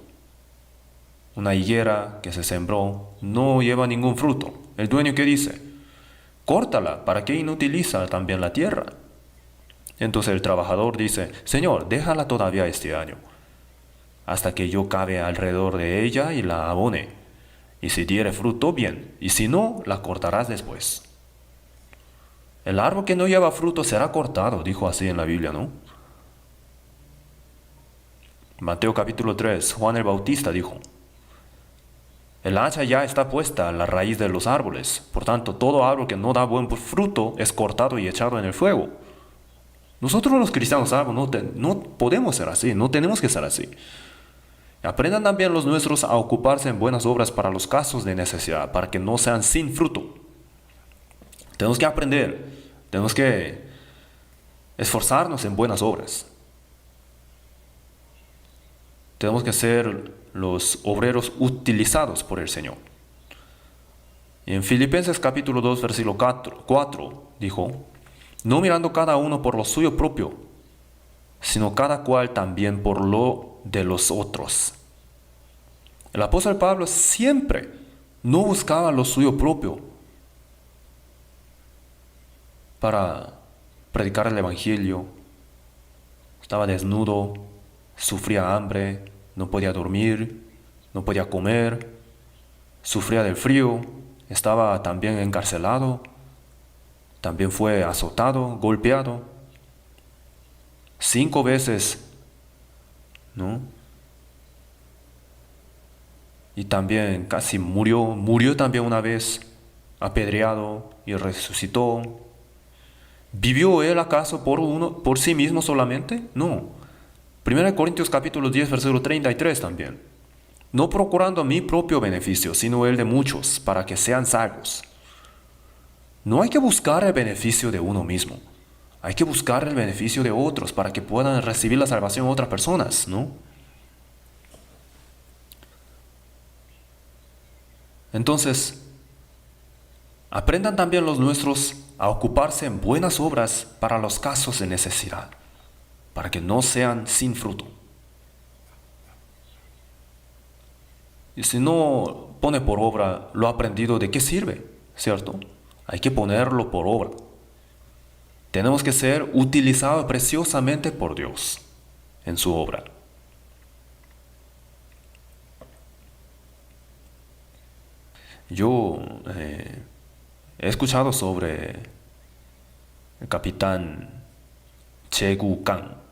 Una higuera que se sembró no lleva ningún fruto. El dueño, ¿qué dice? Córtala, ¿para qué inutiliza también la tierra? Entonces el trabajador dice, Señor, déjala todavía este año, hasta que yo cabe alrededor de ella y la abone. Y si diere fruto, bien, y si no, la cortarás después. El árbol que no lleva fruto será cortado, dijo así en la Biblia, ¿no? Mateo capítulo 3, Juan el Bautista dijo, el hacha ya está puesta a la raíz de los árboles, por tanto todo árbol que no da buen fruto es cortado y echado en el fuego. Nosotros los cristianos no podemos ser así, no tenemos que ser así. Aprendan también los nuestros a ocuparse en buenas obras para los casos de necesidad, para que no sean sin fruto. Tenemos que aprender, tenemos que esforzarnos en buenas obras. Tenemos que ser los obreros utilizados por el Señor. Y en Filipenses capítulo 2, versículo 4, dijo, no mirando cada uno por lo suyo propio, sino cada cual también por lo de los otros. El apóstol Pablo siempre no buscaba lo suyo propio para predicar el Evangelio. Estaba desnudo, sufría hambre, no podía dormir, no podía comer, sufría del frío, estaba también encarcelado, también fue azotado, golpeado, 5 veces, ¿no? Y también casi murió también una vez, apedreado y resucitó. ¿Vivió él acaso por sí mismo solamente? No. 1 Corintios capítulo 10, versículo 33 también. No procurando mi propio beneficio, sino el de muchos, para que sean salvos. No hay que buscar el beneficio de uno mismo. Hay que buscar el beneficio de otros para que puedan recibir la salvación otras personas, ¿no? Entonces, aprendan también los nuestros a ocuparse en buenas obras para los casos de necesidad, para que no sean sin fruto. Y si no pone por obra lo aprendido, ¿de qué sirve? ¿Cierto? Hay que ponerlo por obra. Tenemos que ser utilizados preciosamente por Dios en su obra. Yo he escuchado sobre el capitán Che Gu Kang.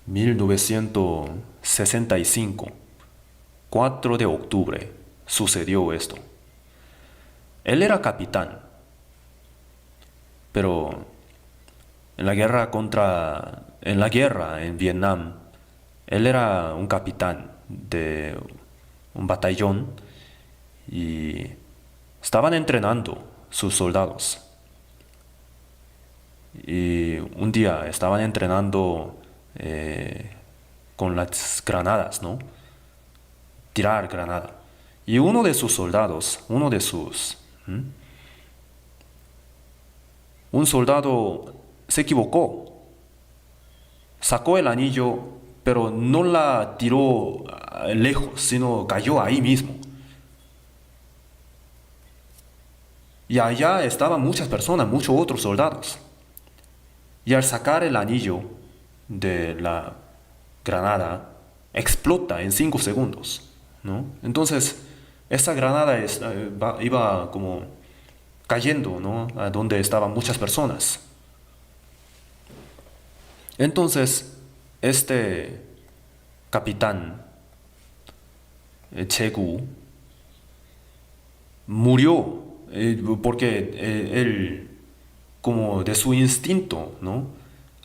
1965, 4 de octubre, sucedió esto. Él era capitán, pero en la guerra en Vietnam, él era un capitán de un batallón y estaban entrenando sus soldados. Y un día estaban entrenando con las granadas, ¿no? Tirar granada. Y uno de sus soldados, un soldado se equivocó. Sacó el anillo, pero no la tiró lejos, sino cayó ahí mismo. Y allá estaban muchas personas, muchos otros soldados. Y al sacar el anillo de la granada, explota en 5 segundos, ¿no? Entonces, esa granada iba como cayendo, ¿no? A donde estaban muchas personas. Entonces, este capitán, Chegu, murió porque él, como de su instinto, ¿no?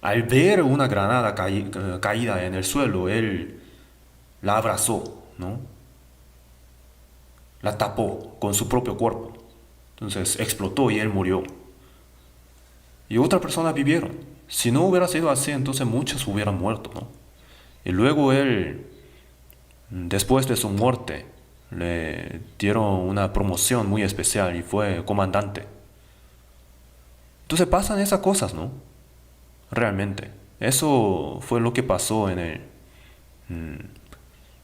Al ver una granada caída en el suelo, él la abrazó, ¿no? La tapó con su propio cuerpo. Entonces explotó y él murió. Y otras personas vivieron. Si no hubiera sido así, entonces muchos hubieran muerto, ¿no? Y luego él, después de su muerte, le dieron una promoción muy especial y fue comandante. Entonces pasan esas cosas, ¿no? Realmente. Eso fue lo que pasó en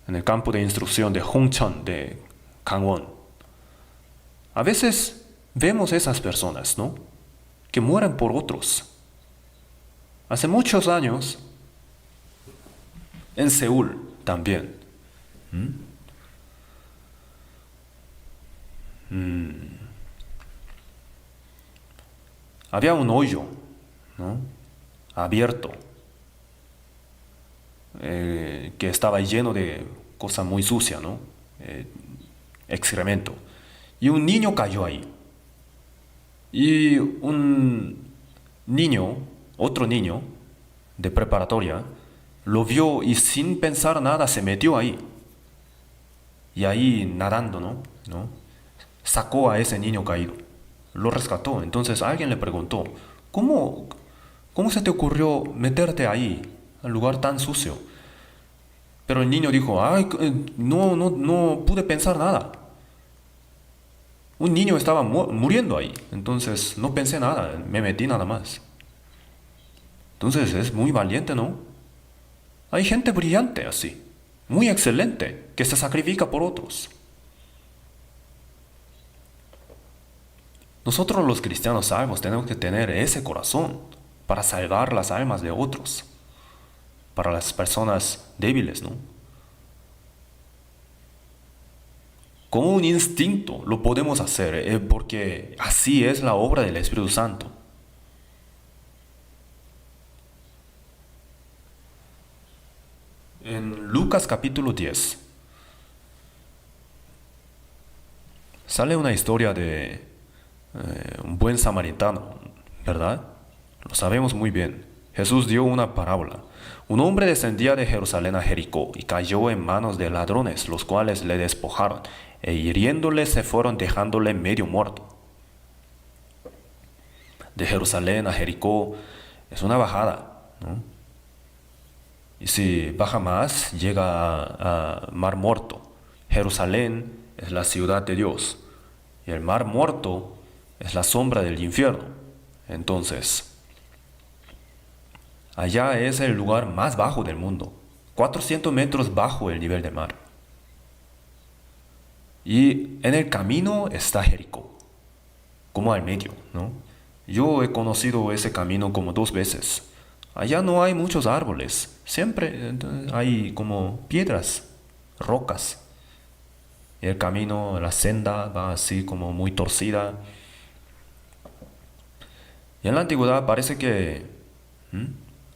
el campo de instrucción de Hongcheon de Gangwon. A veces vemos esas personas, ¿no? Que mueren por otros. Hace muchos años, en Seúl también, había un hoyo, ¿no? Abierto, que estaba lleno de cosa muy sucia, ¿no? Excremento. Y un niño cayó ahí. Y un niño, otro niño de preparatoria, lo vio y sin pensar nada se metió ahí. Y ahí nadando, ¿no? Sacó a ese niño caído. Lo rescató. Entonces alguien le preguntó, ¿cómo, cómo se te ocurrió meterte ahí, al lugar tan sucio? Pero el niño dijo, ay, no pude pensar nada. Un niño estaba muriendo ahí. Entonces no pensé nada, me metí nada más. Entonces es muy valiente, ¿no? Hay gente brillante así, muy excelente, que se sacrifica por otros. Nosotros los cristianos salvos tenemos que tener ese corazón para salvar las almas de otros, para las personas débiles, ¿no? Como un instinto lo podemos hacer, porque así es la obra del Espíritu Santo. En Lucas capítulo 10 sale una historia de un buen samaritano, ¿verdad? Lo sabemos muy bien. Jesús dio una parábola. Un hombre descendía de Jerusalén a Jericó y cayó en manos de ladrones, los cuales le despojaron, e hiriéndole se fueron dejándole medio muerto. De Jerusalén a Jericó es una bajada, ¿no? Y si baja más, llega a Mar Muerto. Jerusalén es la ciudad de Dios y el Mar Muerto es la sombra del infierno. Entonces, allá es el lugar más bajo del mundo, 400 metros bajo el nivel del mar. Y en el camino está Jericó, como al medio, ¿no? Yo he conocido ese camino como 2 veces. Allá no hay muchos árboles, siempre hay como piedras, rocas. Y el camino, la senda va así como muy torcida. Y en la antigüedad parece que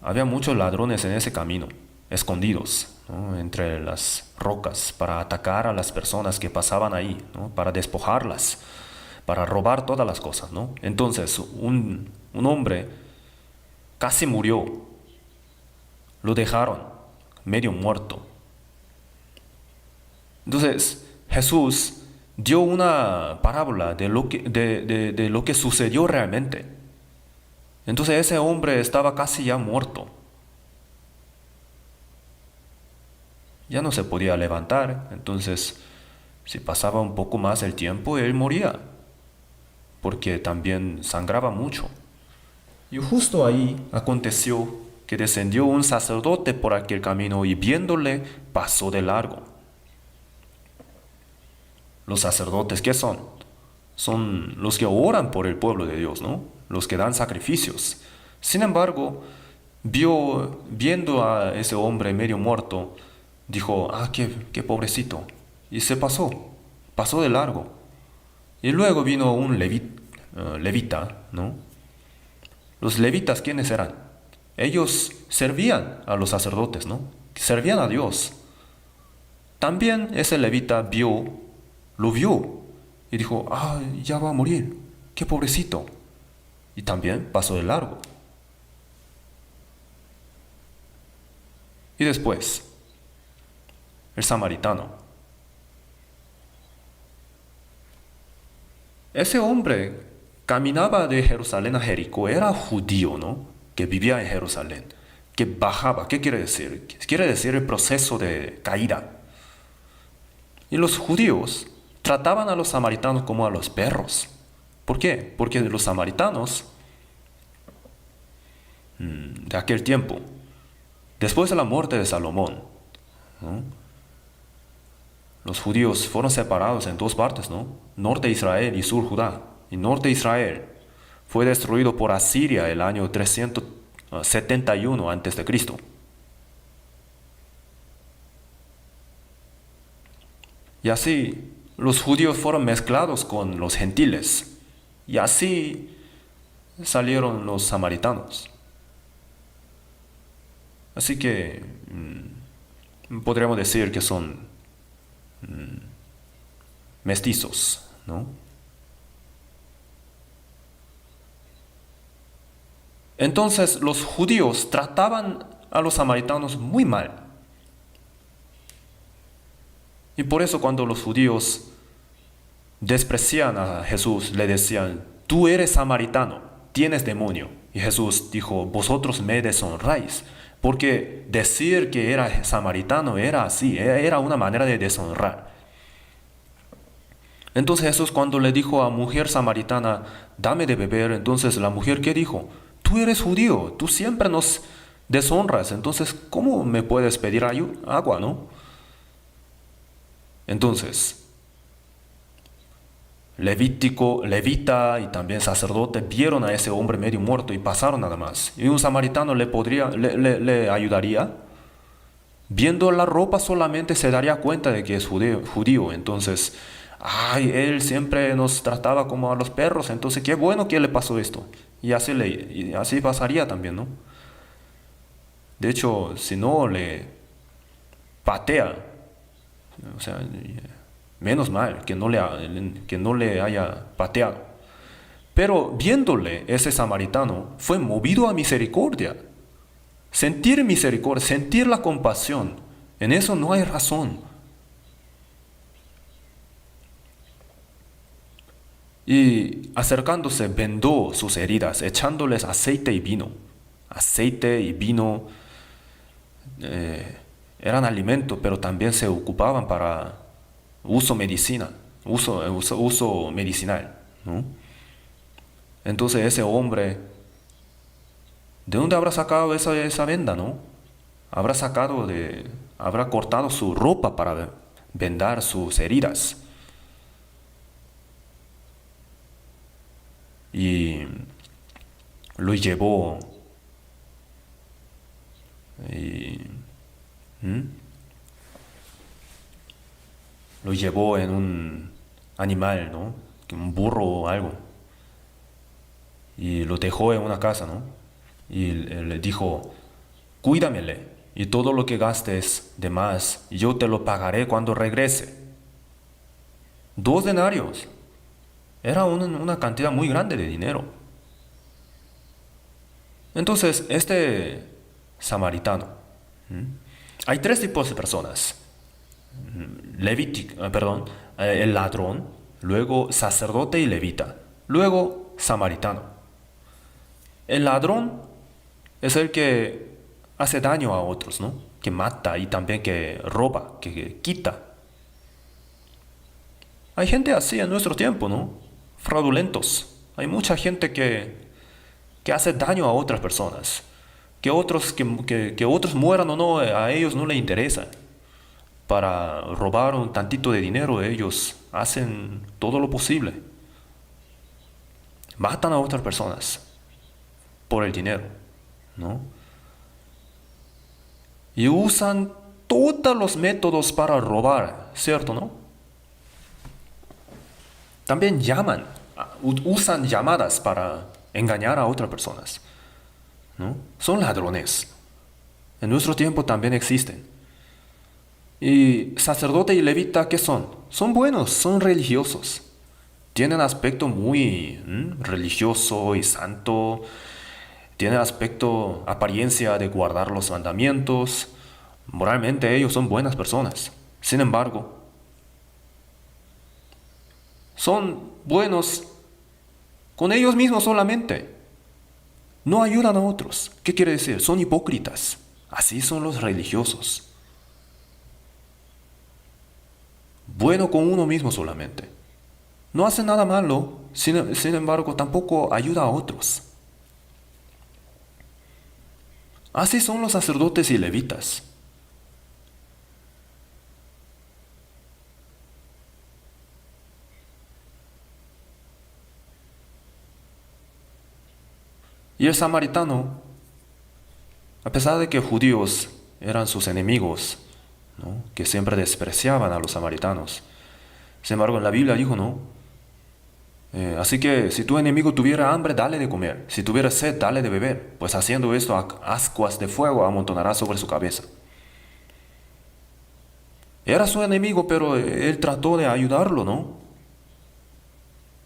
había muchos ladrones en ese camino, escondidos, ¿no? Entre las rocas para atacar a las personas que pasaban ahí, ¿no? Para despojarlas, para robar todas las cosas, ¿no? Entonces un hombre casi murió, lo dejaron medio muerto. Entonces Jesús dio una parábola de lo que sucedió realmente. Entonces ese hombre estaba casi ya muerto. Ya no se podía levantar. Entonces, si pasaba un poco más el tiempo, él moría. Porque también sangraba mucho. Y justo ahí aconteció que descendió un sacerdote por aquel camino y viéndole pasó de largo. Los sacerdotes, ¿qué son? Son los que oran por el pueblo de Dios, ¿no? Los que dan sacrificios. Sin embargo, viendo a ese hombre medio muerto, dijo, qué pobrecito. Y se pasó de largo. Y luego vino un levita, ¿no? Los levitas, ¿quiénes eran? Ellos servían a los sacerdotes, ¿no? Servían a Dios. También ese levita lo vio y dijo, ya va a morir, qué pobrecito. Y también pasó de largo. Y después, el samaritano. Ese hombre caminaba de Jerusalén a Jericó, era judío, ¿no? Que vivía en Jerusalén, que bajaba. ¿Qué quiere decir? Quiere decir el proceso de caída. Y los judíos trataban a los samaritanos como a los perros. ¿Por qué? Porque los samaritanos de aquel tiempo, después de la muerte de Salomón, ¿no? Los judíos fueron separados en dos partes, ¿no? Norte Israel y sur Judá. Y norte Israel fue destruido por Asiria el año 371 a.C. Y así los judíos fueron mezclados con los gentiles. Y así salieron los samaritanos. Así que podríamos decir que son mestizos, ¿no? Entonces los judíos trataban a los samaritanos muy mal. Y por eso cuando los judíos desprecian a Jesús, le decían, tú eres samaritano, tienes demonio. Y Jesús dijo, vosotros me deshonráis. Porque decir que era samaritano era así, era una manera de deshonrar. Entonces Jesús cuando le dijo a mujer samaritana, dame de beber, entonces la mujer ¿qué dijo? Tú eres judío, tú siempre nos deshonras, entonces ¿cómo me puedes pedir agua, no? Entonces, levita y también sacerdote vieron a ese hombre medio muerto y pasaron nada más. ¿Y un samaritano le ayudaría? Viendo la ropa solamente se daría cuenta de que es judío. Entonces, él siempre nos trataba como a los perros, entonces qué bueno que le pasó esto. Y así pasaría también, ¿no? De hecho, si no le patea, o sea, menos mal que no le haya pateado. Pero viéndole, ese samaritano fue movido a misericordia. Sentir misericordia, sentir la compasión, en eso no hay razón. Y acercándose vendó sus heridas, echándoles aceite y vino. Aceite y vino eran alimento, pero también se ocupaban para uso medicinal, ¿no? Entonces ese hombre, ¿de dónde habrá sacado esa venda, no? Habrá cortado su ropa para vendar sus heridas. Y lo llevó y, lo llevó en un animal, ¿no? Un burro o algo. Y lo dejó en una casa, ¿no? Y le dijo, cuídamele y todo lo que gastes de más, yo te lo pagaré cuando regrese. 2 denarios. Era una cantidad muy grande de dinero. Entonces, este samaritano, hay 3 tipos de personas. El ladrón, luego sacerdote y levita, luego samaritano. El ladrón es el que hace daño a otros, ¿no? Que mata y también que roba, que quita. Hay gente así en nuestro tiempo, ¿no? Fraudulentos. Hay mucha gente que hace daño a otras personas. Que otros mueran o no, a ellos no les interesa. Para robar un tantito de dinero, ellos hacen todo lo posible. Matan a otras personas. por el dinero, ¿no? Y usan todos los métodos para robar, ¿cierto, no? También usan llamadas para engañar a otras personas, ¿no? Son ladrones. En nuestro tiempo también existen. Y sacerdote y levita, ¿qué son? Son buenos, son religiosos. Tienen aspecto muy religioso y santo. Tienen aspecto, apariencia de guardar los mandamientos. Moralmente ellos son buenas personas. Sin embargo, son buenos con ellos mismos solamente. No ayudan a otros. ¿Qué quiere decir? Son hipócritas. Así son los religiosos. Bueno con uno mismo solamente. No hace nada malo, sin embargo, tampoco ayuda a otros. Así son los sacerdotes y levitas. Y el samaritano, a pesar de que judíos eran sus enemigos, ¿no? Que siempre despreciaban a los samaritanos, sin embargo en la Biblia dijo, ¿no? Así que si tu enemigo tuviera hambre, dale de comer. Si tuviera sed, dale de beber. Pues haciendo esto, ascuas de fuego amontonará sobre su cabeza. Era su enemigo, pero él trató de ayudarlo, ¿no?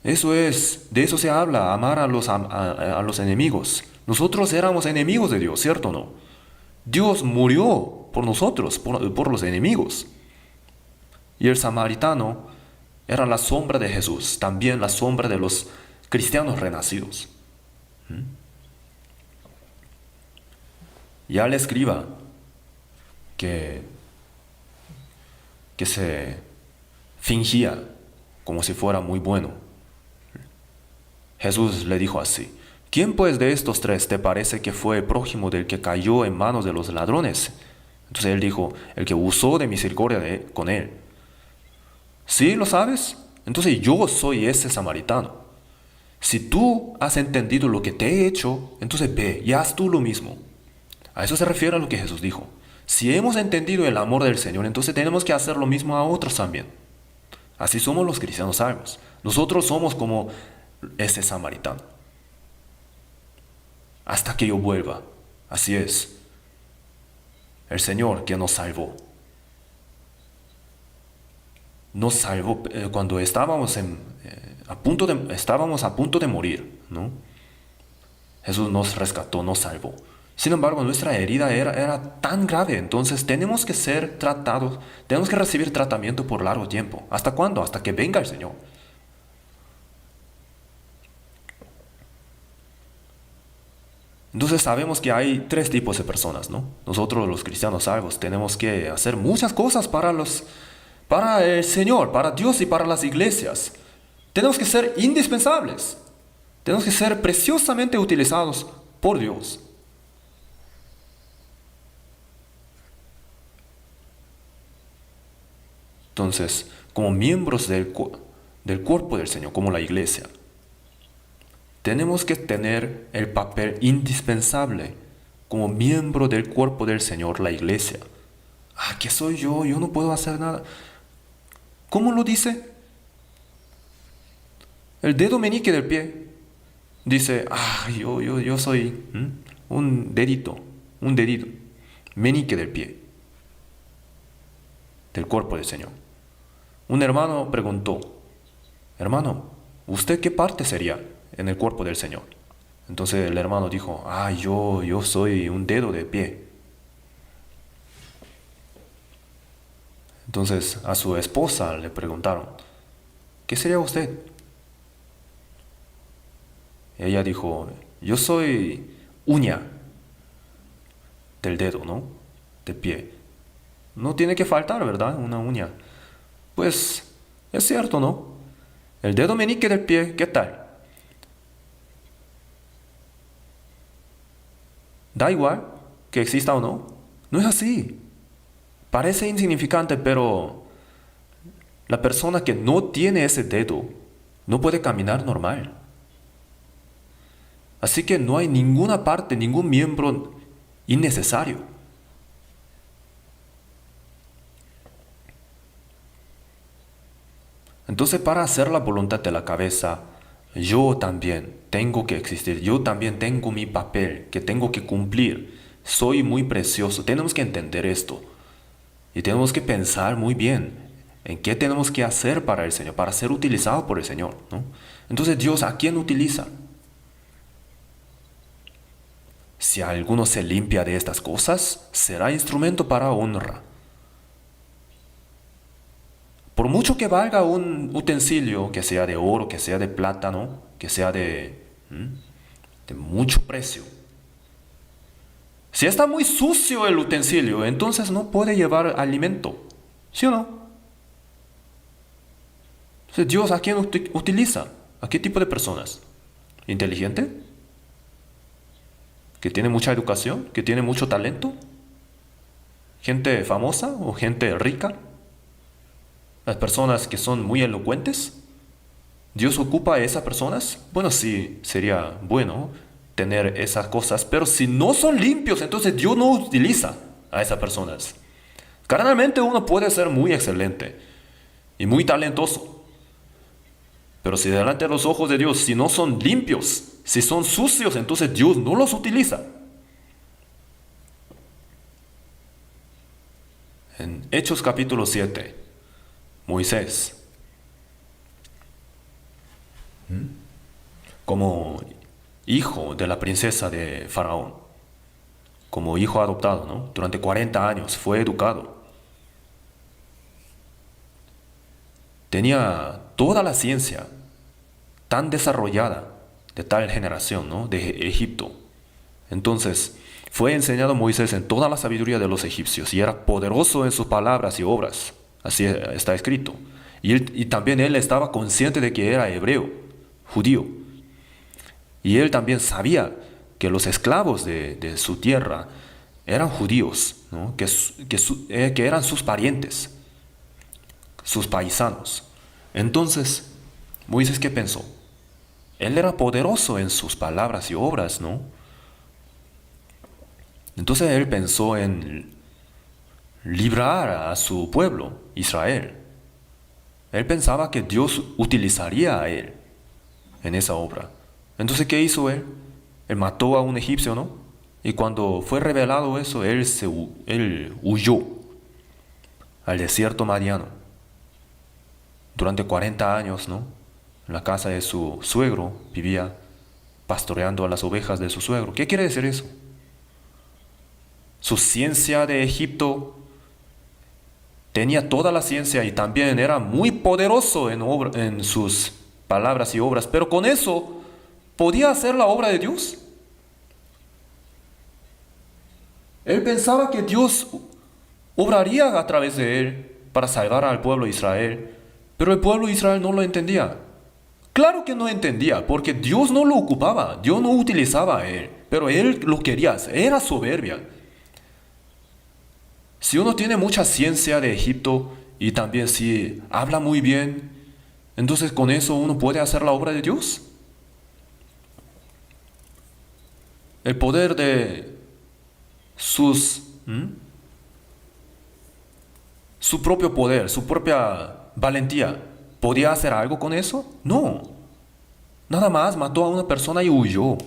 De eso se habla, amar a los enemigos. Nosotros éramos enemigos de Dios, ¿cierto o no? Dios murió por nosotros, por los enemigos. Y el samaritano era la sombra de Jesús, también la sombra de los cristianos renacidos. Ya el escriba que se fingía como si fuera muy bueno. Jesús le dijo así: ¿quién pues de estos tres te parece que fue prójimo del que cayó en manos de los ladrones? Entonces él dijo: el que usó de misericordia con él. ¿Sí lo sabes? Entonces yo soy ese samaritano. Si tú has entendido lo que te he hecho, entonces ve y haz tú lo mismo. A eso se refiere a lo que Jesús dijo. Si hemos entendido el amor del Señor, entonces tenemos que hacer lo mismo a otros también. Así somos los cristianos salvos. Nosotros somos como ese samaritano. Hasta que yo vuelva. Así es. El Señor que nos salvó. Nos salvó cuando estábamos a punto de morir, ¿no? Jesús nos rescató, nos salvó. Sin embargo, nuestra herida era tan grave, entonces tenemos que ser tratados, tenemos que recibir tratamiento por largo tiempo. ¿Hasta cuándo? Hasta que venga el Señor. Entonces sabemos que hay tres tipos de personas, ¿no? Nosotros los cristianos salvos tenemos que hacer muchas cosas para el Señor, para Dios y para las iglesias. Tenemos que ser indispensables. Tenemos que ser preciosamente utilizados por Dios. Entonces, como miembros del cuerpo del Señor, como la iglesia, tenemos que tener el papel indispensable como miembro del cuerpo del Señor, la iglesia. ¿Qué soy yo? Yo no puedo hacer nada. ¿Cómo lo dice? El dedo meñique del pie dice: yo soy un dedito, meñique del pie, del cuerpo del Señor. Un hermano preguntó: hermano, ¿usted qué parte sería en el cuerpo del Señor? Entonces el hermano dijo: yo soy un dedo de pie. Entonces a su esposa le preguntaron: ¿qué sería usted? Ella dijo: yo soy uña del dedo, ¿no? Del pie. No tiene que faltar, ¿verdad? Una uña. Pues es cierto, ¿no? El dedo meñique del pie, ¿qué tal? Da igual que exista o no. No es así. Parece insignificante, pero la persona que no tiene ese dedo no puede caminar normal. Así que no hay ninguna parte, ningún miembro innecesario. Entonces, para hacer la voluntad de la cabeza, yo también tengo que existir. Yo también tengo mi papel que tengo que cumplir. Soy muy precioso. Tenemos que entender esto. Y tenemos que pensar muy bien en qué tenemos que hacer para el Señor, para ser utilizado por el Señor, ¿no? Entonces, Dios, ¿a quién utiliza? Si alguno se limpia de estas cosas, será instrumento para honra. Por mucho que valga un utensilio, que sea de oro, que sea de plátano, que sea de mucho precio. Si está muy sucio el utensilio, entonces no puede llevar alimento. ¿Sí o no? Entonces, Dios, ¿a quién utiliza? ¿A qué tipo de personas? ¿Inteligente? ¿Que tiene mucha educación? ¿Que tiene mucho talento? ¿Gente famosa o gente rica? ¿Las personas que son muy elocuentes? ¿Dios ocupa a esas personas? Bueno, sí, sería bueno tener esas cosas, pero si no son limpios, entonces Dios no utiliza a esas personas. Carnalmente uno puede ser muy excelente y muy talentoso, pero si delante de los ojos de Dios, si no son limpios, si son sucios, entonces Dios no los utiliza. En Hechos capítulo 7, Moisés, como hijo de la princesa de Faraón, como hijo adoptado, ¿no? Durante 40 años fue educado. Tenía toda la ciencia tan desarrollada de tal generación, ¿no? De Egipto. Entonces, fue enseñado a Moisés en toda la sabiduría de los egipcios y era poderoso en sus palabras y obras. Así está escrito. Y también él estaba consciente de que era hebreo, judío. Y él también sabía que los esclavos de su tierra eran judíos, ¿no? Que eran sus parientes, sus paisanos. Entonces, Moisés, ¿qué pensó? Él era poderoso en sus palabras y obras, ¿no? Entonces él pensó en librar a su pueblo, Israel. Él pensaba que Dios utilizaría a él en esa obra. Entonces, ¿qué hizo él? Él mató a un egipcio, ¿no? Y cuando fue revelado eso, él huyó al desierto Mariano. Durante 40 años, ¿no? En la casa de su suegro vivía pastoreando a las ovejas de su suegro. ¿Qué quiere decir eso? Su ciencia de Egipto tenía toda la ciencia y también era muy poderoso en sus palabras y obras, pero con eso podía hacer la obra de Dios. Él pensaba que Dios obraría a través de él para salvar al pueblo de Israel, pero el pueblo de Israel no lo entendía. Claro que no entendía, porque Dios no lo ocupaba, Dios no utilizaba a él, pero él lo quería hacer, era soberbia. Si uno tiene mucha ciencia de Egipto y también si habla muy bien, entonces con eso uno puede hacer la obra de Dios. El poder de su propio poder, su propia valentía, ¿podía hacer algo con eso? No. Nada más mató a una persona y huyó.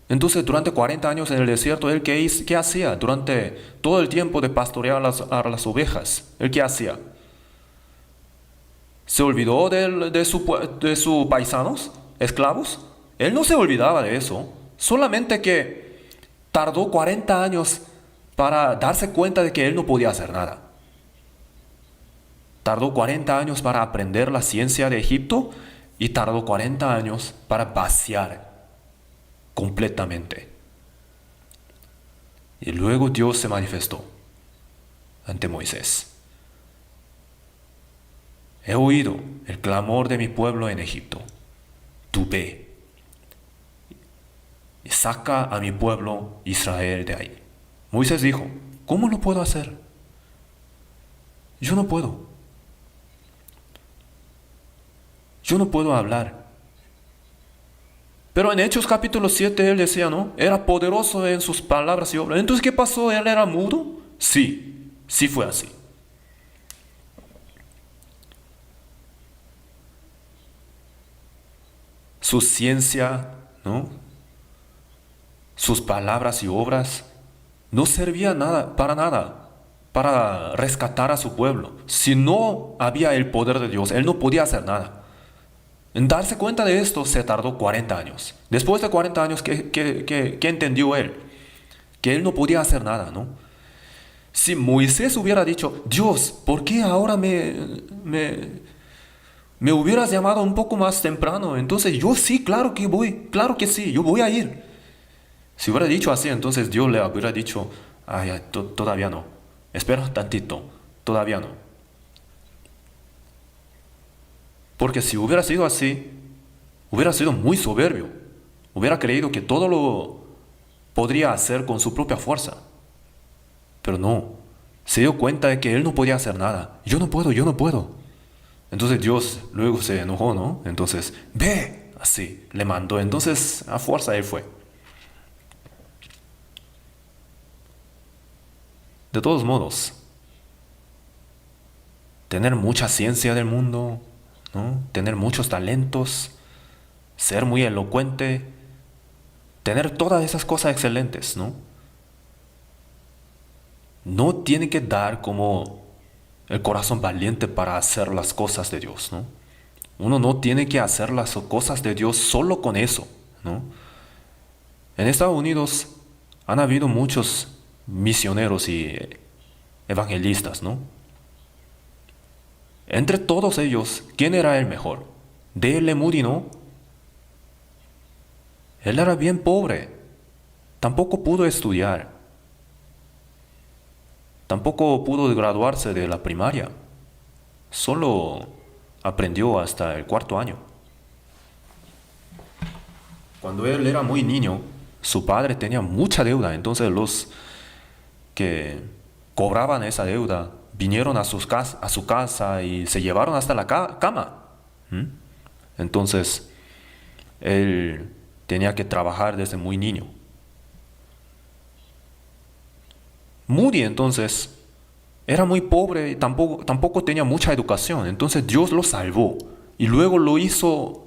Entonces, durante 40 años en el desierto, ¿él qué hacía? Durante todo el tiempo de pastorear a las ovejas, ¿él qué hacía? ¿Se olvidó de sus paisanos, esclavos? Él no se olvidaba de eso, solamente que tardó 40 años para darse cuenta de que él no podía hacer nada. Tardó 40 años para aprender la ciencia de Egipto y tardó 40 años para vaciar completamente. Y luego Dios se manifestó ante Moisés. He oído el clamor de mi pueblo en Egipto. Tú ve y saca a mi pueblo Israel de ahí. Moisés dijo, ¿cómo lo puedo hacer? Yo no puedo. Yo no puedo hablar. Pero en Hechos capítulo 7 él decía, ¿no? Era poderoso en sus palabras y obras. Entonces, ¿qué pasó? ¿Él era mudo? Sí, sí fue así. Su ciencia, ¿no? Sus palabras y obras no servían nada, para rescatar a su pueblo. Si no había el poder de Dios, él no podía hacer nada. En darse cuenta de esto se tardó 40 años. Después de 40 años, ¿qué entendió él? Que él no podía hacer nada, ¿no? Si Moisés hubiera dicho, Dios, ¿por qué ahora me hubieras llamado un poco más temprano? Entonces yo sí, claro que sí, yo voy a ir. Si hubiera dicho así, entonces Dios le hubiera dicho, ay, todavía no, espera tantito, todavía no. Porque si hubiera sido así, hubiera sido muy soberbio. Hubiera creído que todo lo podría hacer con su propia fuerza. Pero no, se dio cuenta de que él no podía hacer nada. Yo no puedo, yo no puedo. Entonces Dios luego se enojó, ¿no? Entonces, ve, así, le mandó. Entonces, a fuerza él fue. De todos modos, tener mucha ciencia del mundo, ¿no? Tener muchos talentos, ser muy elocuente, tener todas esas cosas excelentes, ¿no? No tiene que dar como el corazón valiente para hacer las cosas de Dios, ¿no? Uno no tiene que hacer las cosas de Dios solo con eso, ¿no? En Estados Unidos han habido muchos misioneros y evangelistas, ¿no? Entre todos ellos, ¿quién era el mejor? D.L. Moody, ¿no? Él era bien pobre, tampoco pudo estudiar, tampoco pudo graduarse de la primaria, solo aprendió hasta el cuarto año. Cuando él era muy niño, su padre tenía mucha deuda, entonces los que cobraban esa deuda vinieron a su casa y se llevaron hasta la cama. ¿Mm? Entonces, él tenía que trabajar desde muy niño. Moody entonces era muy pobre y tampoco tenía mucha educación. Entonces Dios lo salvó y luego lo hizo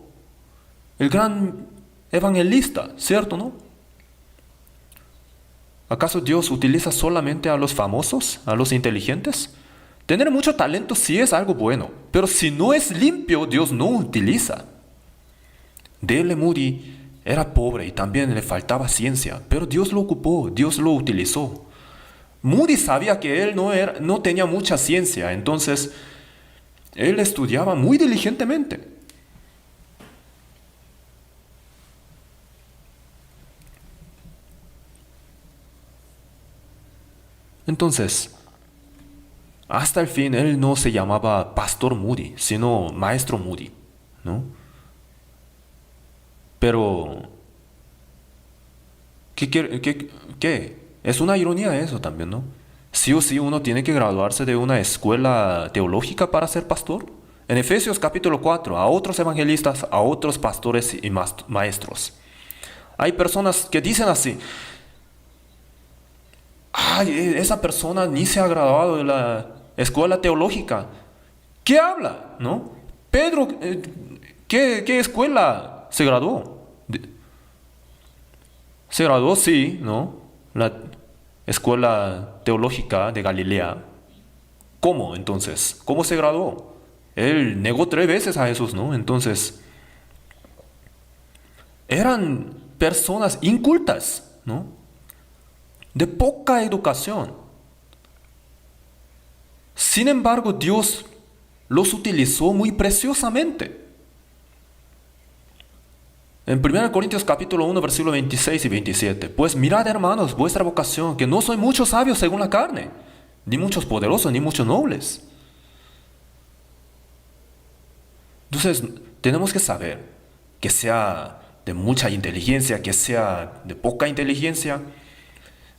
el gran evangelista, ¿cierto, no? ¿Acaso Dios utiliza solamente a los famosos, a los inteligentes? Tener mucho talento sí es algo bueno, pero si no es limpio, Dios no utiliza. D.L. Moody era pobre y también le faltaba ciencia, pero Dios lo ocupó, Dios lo utilizó. Moody sabía que él no tenía mucha ciencia, entonces él estudiaba muy diligentemente. Entonces, hasta el fin él no se llamaba Pastor Moody, sino Maestro Moody, ¿no? Pero, ¿qué? Es una ironía eso también, ¿no? Sí o sí uno tiene que graduarse de una escuela teológica para ser pastor. En Efesios capítulo 4, a otros evangelistas, a otros pastores y maestros. Hay personas que dicen así, ay, esa persona ni se ha graduado de la escuela teológica. ¿Qué habla? ¿No? Pedro, ¿qué escuela se graduó? Se graduó, sí, ¿no? La escuela teológica de Galilea. ¿Cómo entonces? ¿Cómo se graduó? Él negó 3 veces a Jesús, ¿no? Entonces, eran personas incultas, ¿no? De poca educación. Sin embargo, Dios los utilizó muy preciosamente. En 1 Corintios capítulo 1, versículo 26 y 27. Pues mirad, hermanos, vuestra vocación, que no soy muchos sabios según la carne, ni muchos poderosos, ni muchos nobles. Entonces, tenemos que saber que sea de mucha inteligencia, que sea de poca inteligencia,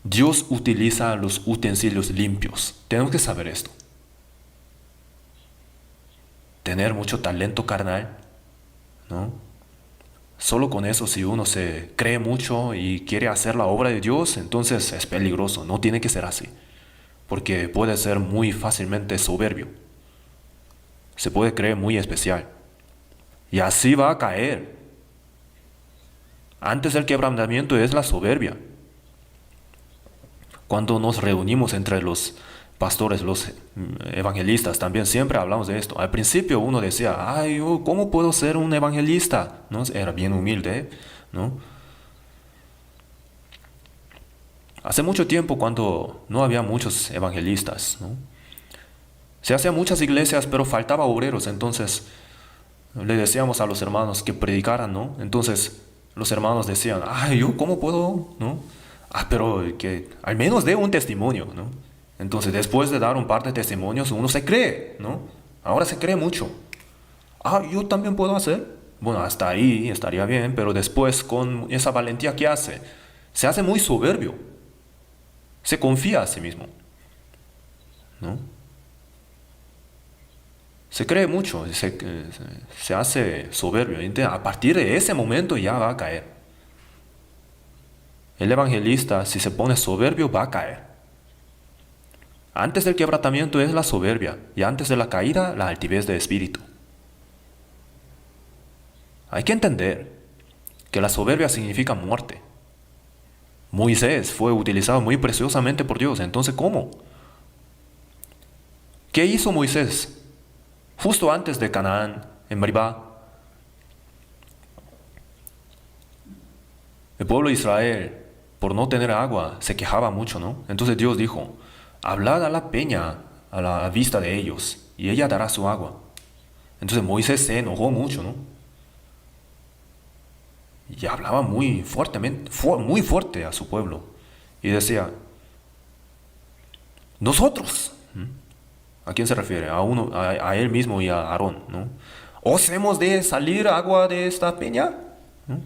Dios utiliza los utensilios limpios. Tenemos que saber esto. Tener mucho talento carnal, ¿no? Solo con eso, si uno se cree mucho y quiere hacer la obra de Dios, entonces es peligroso. No tiene que ser así, porque puede ser muy fácilmente soberbio. Se puede creer muy especial. Y así va a caer. Antes del quebrantamiento es la soberbia. Cuando nos reunimos entre los pastores, los evangelistas, también siempre hablamos de esto. Al principio uno decía, ay, ¿cómo puedo ser un evangelista? ¿No? Era bien humilde, ¿no? Hace mucho tiempo, cuando no había muchos evangelistas, ¿no? Se hacían muchas iglesias, pero faltaba obreros, entonces le decíamos a los hermanos que predicaran, ¿no? Entonces los hermanos decían, ay, ¿yo cómo puedo? ¿No? Ah, pero que al menos dé un testimonio, ¿no? Entonces después de dar un par de testimonios uno se cree, ¿no? Ahora se cree mucho. Ah, yo también puedo hacer. Bueno, hasta ahí estaría bien, pero después con esa valentía que hace, se hace muy soberbio, se confía a sí mismo, ¿no? Se cree mucho, se hace soberbio. Entonces, a partir de ese momento ya va a caer. El evangelista, si se pone soberbio, va a caer. Antes del quebrantamiento es la soberbia y antes de la caída la altivez de espíritu. Hay que entender que la soberbia significa muerte. Moisés fue utilizado muy preciosamente por Dios. Entonces, ¿cómo? ¿Qué hizo Moisés? Justo antes de Canaán, en Meribá, el pueblo de Israel, por no tener agua, se quejaba mucho, ¿no? Entonces Dios dijo, hablad a la peña a la vista de ellos, y ella dará su agua. Entonces Moisés se enojó mucho, ¿no? Y hablaba muy fuertemente, muy fuerte a su pueblo. Y decía, nosotros, ¿a quién se refiere? A uno, a él mismo y a Aarón, ¿no? ¿Os hemos de salir agua de esta peña? ¿No?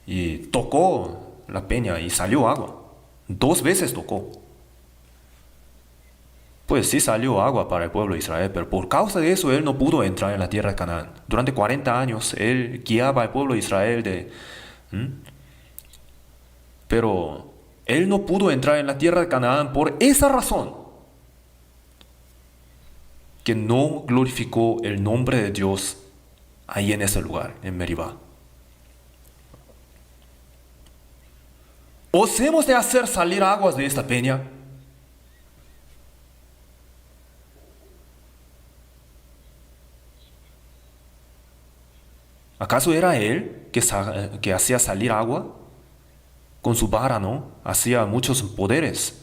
Y tocó la peña y salió agua. 2 veces tocó. Pues sí salió agua para el pueblo de Israel, pero por causa de eso él no pudo entrar en la tierra de Canaán. Durante 40 años él guiaba al pueblo de Israel pero él no pudo entrar en la tierra de Canaán por esa razón, que no glorificó el nombre de Dios ahí en ese lugar, en Meribá. ¿Os hemos de hacer salir aguas de esta peña? ¿Acaso era él que hacía salir agua? Con su vara, ¿no? Hacía muchos poderes.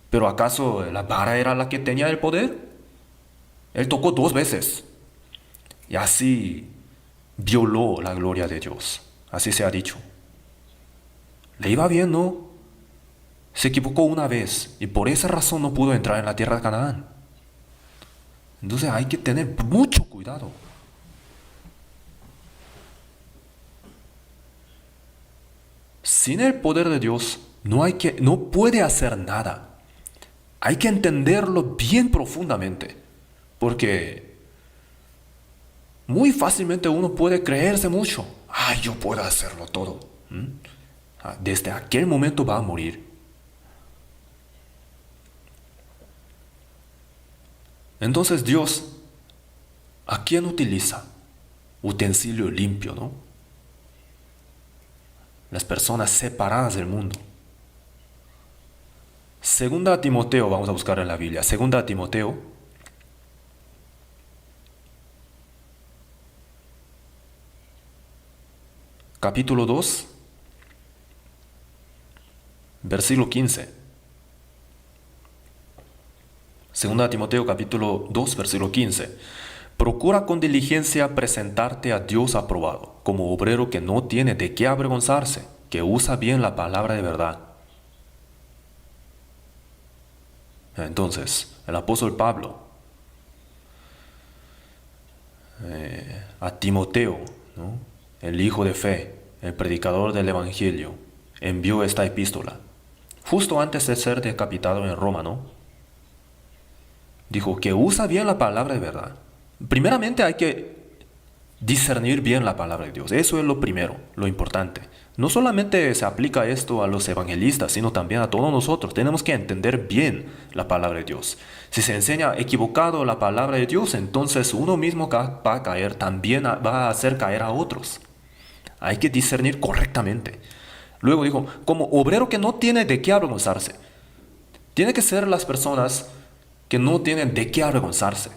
Pero ¿acaso la vara era la que tenía el poder? Él tocó 2 veces. Y así violó la gloria de Dios. Así se ha dicho. Le iba bien, ¿no? Se equivocó una vez y por esa razón no pudo entrar en la tierra de Canaán. Entonces hay que tener mucho cuidado. Sin el poder de Dios no puede hacer nada. Hay que entenderlo bien profundamente, porque muy fácilmente uno puede creerse mucho. Ay, yo puedo hacerlo todo. Desde aquel momento va a morir. Entonces Dios, ¿a quién utiliza? Utensilio limpio, ¿no? Las personas separadas del mundo. Segunda a Timoteo, vamos a buscar en la Biblia. Segunda a Timoteo, capítulo 2, versículo 15. Segunda a Timoteo, capítulo 2, versículo 15. Procura con diligencia presentarte a Dios aprobado, como obrero que no tiene de qué avergonzarse, que usa bien la palabra de verdad. Entonces, el apóstol Pablo a Timoteo, ¿no? El hijo de fe, el predicador del Evangelio, envió esta epístola, justo antes de ser decapitado en Roma, ¿no? Dijo que usa bien la palabra de verdad. Primeramente hay que discernir bien la palabra de Dios. Eso es lo primero, lo importante. No solamente se aplica esto a los evangelistas, sino también a todos nosotros. Tenemos que entender bien la palabra de Dios. Si se enseña equivocado la palabra de Dios, entonces uno mismo va a caer, también va a hacer caer a otros. Hay que discernir correctamente. Luego dijo, como obrero que no tiene de qué avergonzarse. Tiene que ser las personas que no tienen de qué avergonzarse,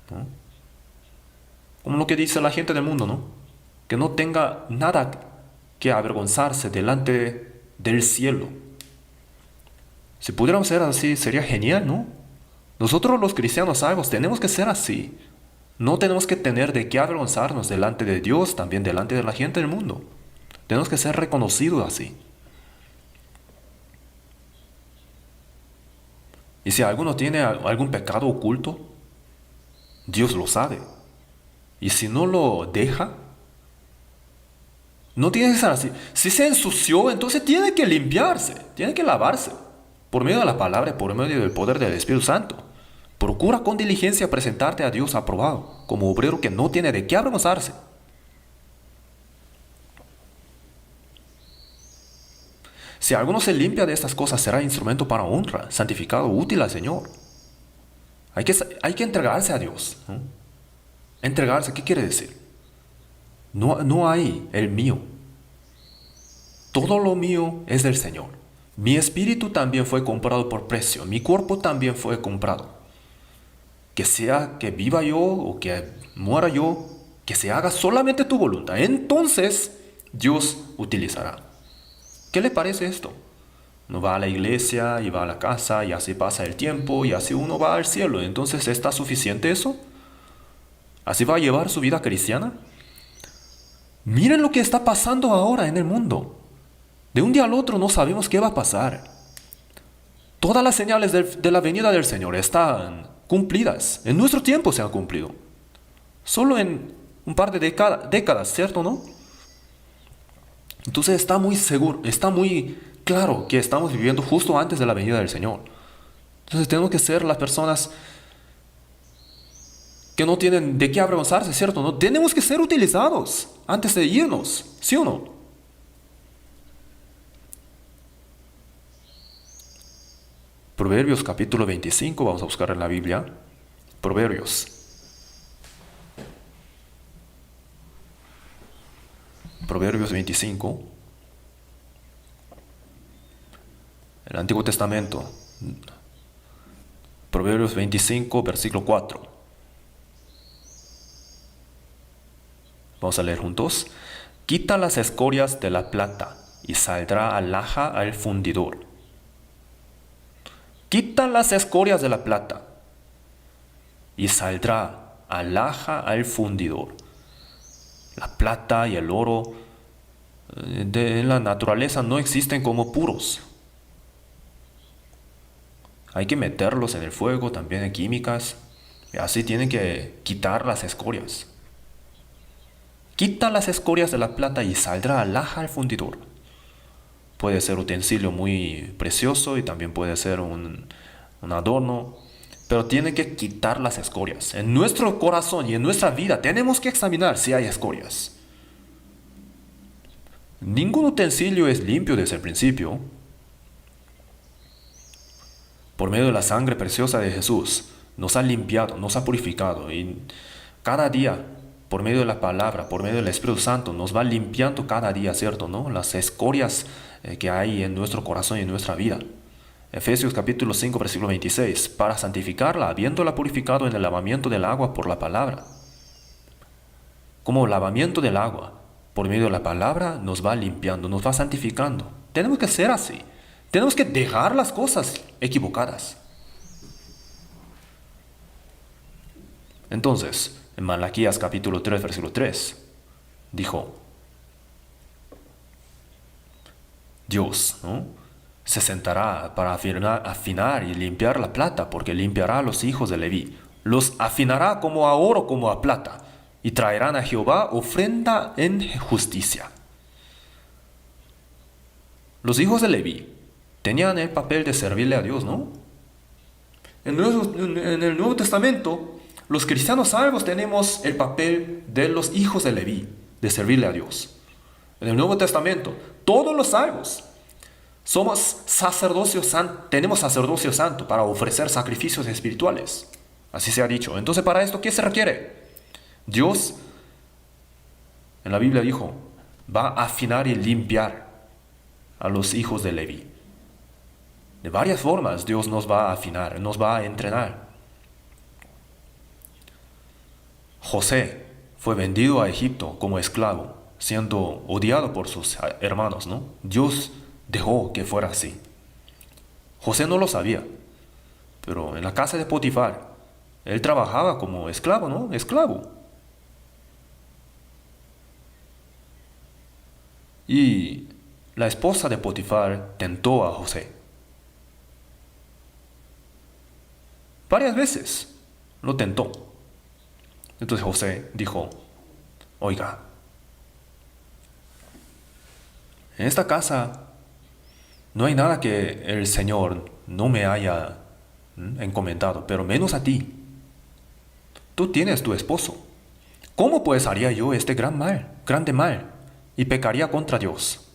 ¿no? Como lo que dice la gente del mundo, ¿no? Que no tenga nada que avergonzarse delante del cielo. Si pudiéramos ser así, sería genial, ¿no? Nosotros los cristianos salvos tenemos que ser así. No tenemos que tener de qué avergonzarnos delante de Dios, también delante de la gente del mundo. Tenemos que ser reconocidos así. Y si alguno tiene algún pecado oculto, Dios lo sabe. Y si no lo deja, no tiene que ser así. Si se ensució, entonces tiene que limpiarse, tiene que lavarse. Por medio de la palabra y por medio del poder del Espíritu Santo. Procura con diligencia presentarte a Dios aprobado, como obrero que no tiene de qué avergonzarse. Si alguno se limpia de estas cosas, será instrumento para honra, santificado, útil al Señor. Hay que entregarse a Dios, ¿no? Entregarse, ¿qué quiere decir? No hay el mío. Todo lo mío es del Señor. Mi espíritu también fue comprado por precio. Mi cuerpo también fue comprado. Que sea que viva yo o que muera yo, que se haga solamente tu voluntad. Entonces Dios utilizará. ¿Qué le parece esto? Uno va a la iglesia y va a la casa y así pasa el tiempo y así uno va al cielo. Entonces, ¿está suficiente eso? ¿Así va a llevar su vida cristiana? Miren lo que está pasando ahora en el mundo. De un día al otro no sabemos qué va a pasar. Todas las señales de la venida del Señor están cumplidas. En nuestro tiempo se han cumplido. Solo en un par de décadas, ¿cierto, no? Entonces está muy seguro, está muy claro que estamos viviendo justo antes de la venida del Señor. Entonces tenemos que ser las personas que no tienen de qué avergonzarse, ¿cierto? No tenemos que ser utilizados antes de irnos, ¿sí o no? Proverbios capítulo 25, vamos a buscar en la Biblia. Proverbios. Proverbios 25. El Antiguo Testamento. Proverbios 25, versículo 4. Vamos a leer juntos. Quita las escorias de la plata y saldrá alhaja al fundidor. Quita las escorias de la plata y saldrá alhaja al fundidor. La plata y el oro de la naturaleza no existen como puros. Hay que meterlos en el fuego, también en químicas, y así tienen que quitar las escorias. Quita las escorias de la plata y saldrá alhaja al fundidor. Puede ser utensilio muy precioso y también puede ser un adorno, pero tiene que quitar las escorias. En nuestro corazón y en nuestra vida tenemos que examinar si hay escorias. Ningún utensilio es limpio desde el principio. Por medio de la sangre preciosa de Jesús, nos ha limpiado, nos ha purificado. Y cada día, por medio de la palabra, por medio del Espíritu Santo, nos va limpiando cada día, ¿cierto? ¿No? Las escorias que hay en nuestro corazón y en nuestra vida. Efesios capítulo 5, versículo 26. Para santificarla, habiéndola purificado en el lavamiento del agua por la palabra. Como lavamiento del agua, por medio de la palabra, nos va limpiando, nos va santificando. Tenemos que ser así. Tenemos que dejar las cosas equivocadas. Entonces, en Malaquías capítulo 3, versículo 3, dijo, Dios, ¿no?, se sentará para afinar y limpiar la plata, porque limpiará a los hijos de Leví. Los afinará como a oro, como a plata, y traerán a Jehová ofrenda en justicia. Los hijos de Leví tenían el papel de servirle a Dios, ¿no? En el Nuevo Testamento Los cristianos salvos tenemos el papel de los hijos de Leví, de servirle a Dios. En el Nuevo Testamento, todos los salvos somos sacerdocio santo, tenemos sacerdocio santo para ofrecer sacrificios espirituales. Así se ha dicho. Entonces, para esto, ¿qué se requiere? Dios, en la Biblia dijo, va a afinar y limpiar a los hijos de Leví. De varias formas Dios nos va a afinar, nos va a entrenar. José fue vendido a Egipto como esclavo, siendo odiado por sus hermanos, ¿no? Dios dejó que fuera así. José no lo sabía, pero en la casa de Potifar, él trabajaba como esclavo, ¿no? Esclavo. Y la esposa de Potifar tentó a José. Varias veces lo tentó. Entonces José dijo, oiga, en esta casa no hay nada que el Señor no me haya encomendado, pero menos a ti. Tú tienes tu esposo. ¿Cómo pues haría yo este grande mal, y pecaría contra Dios?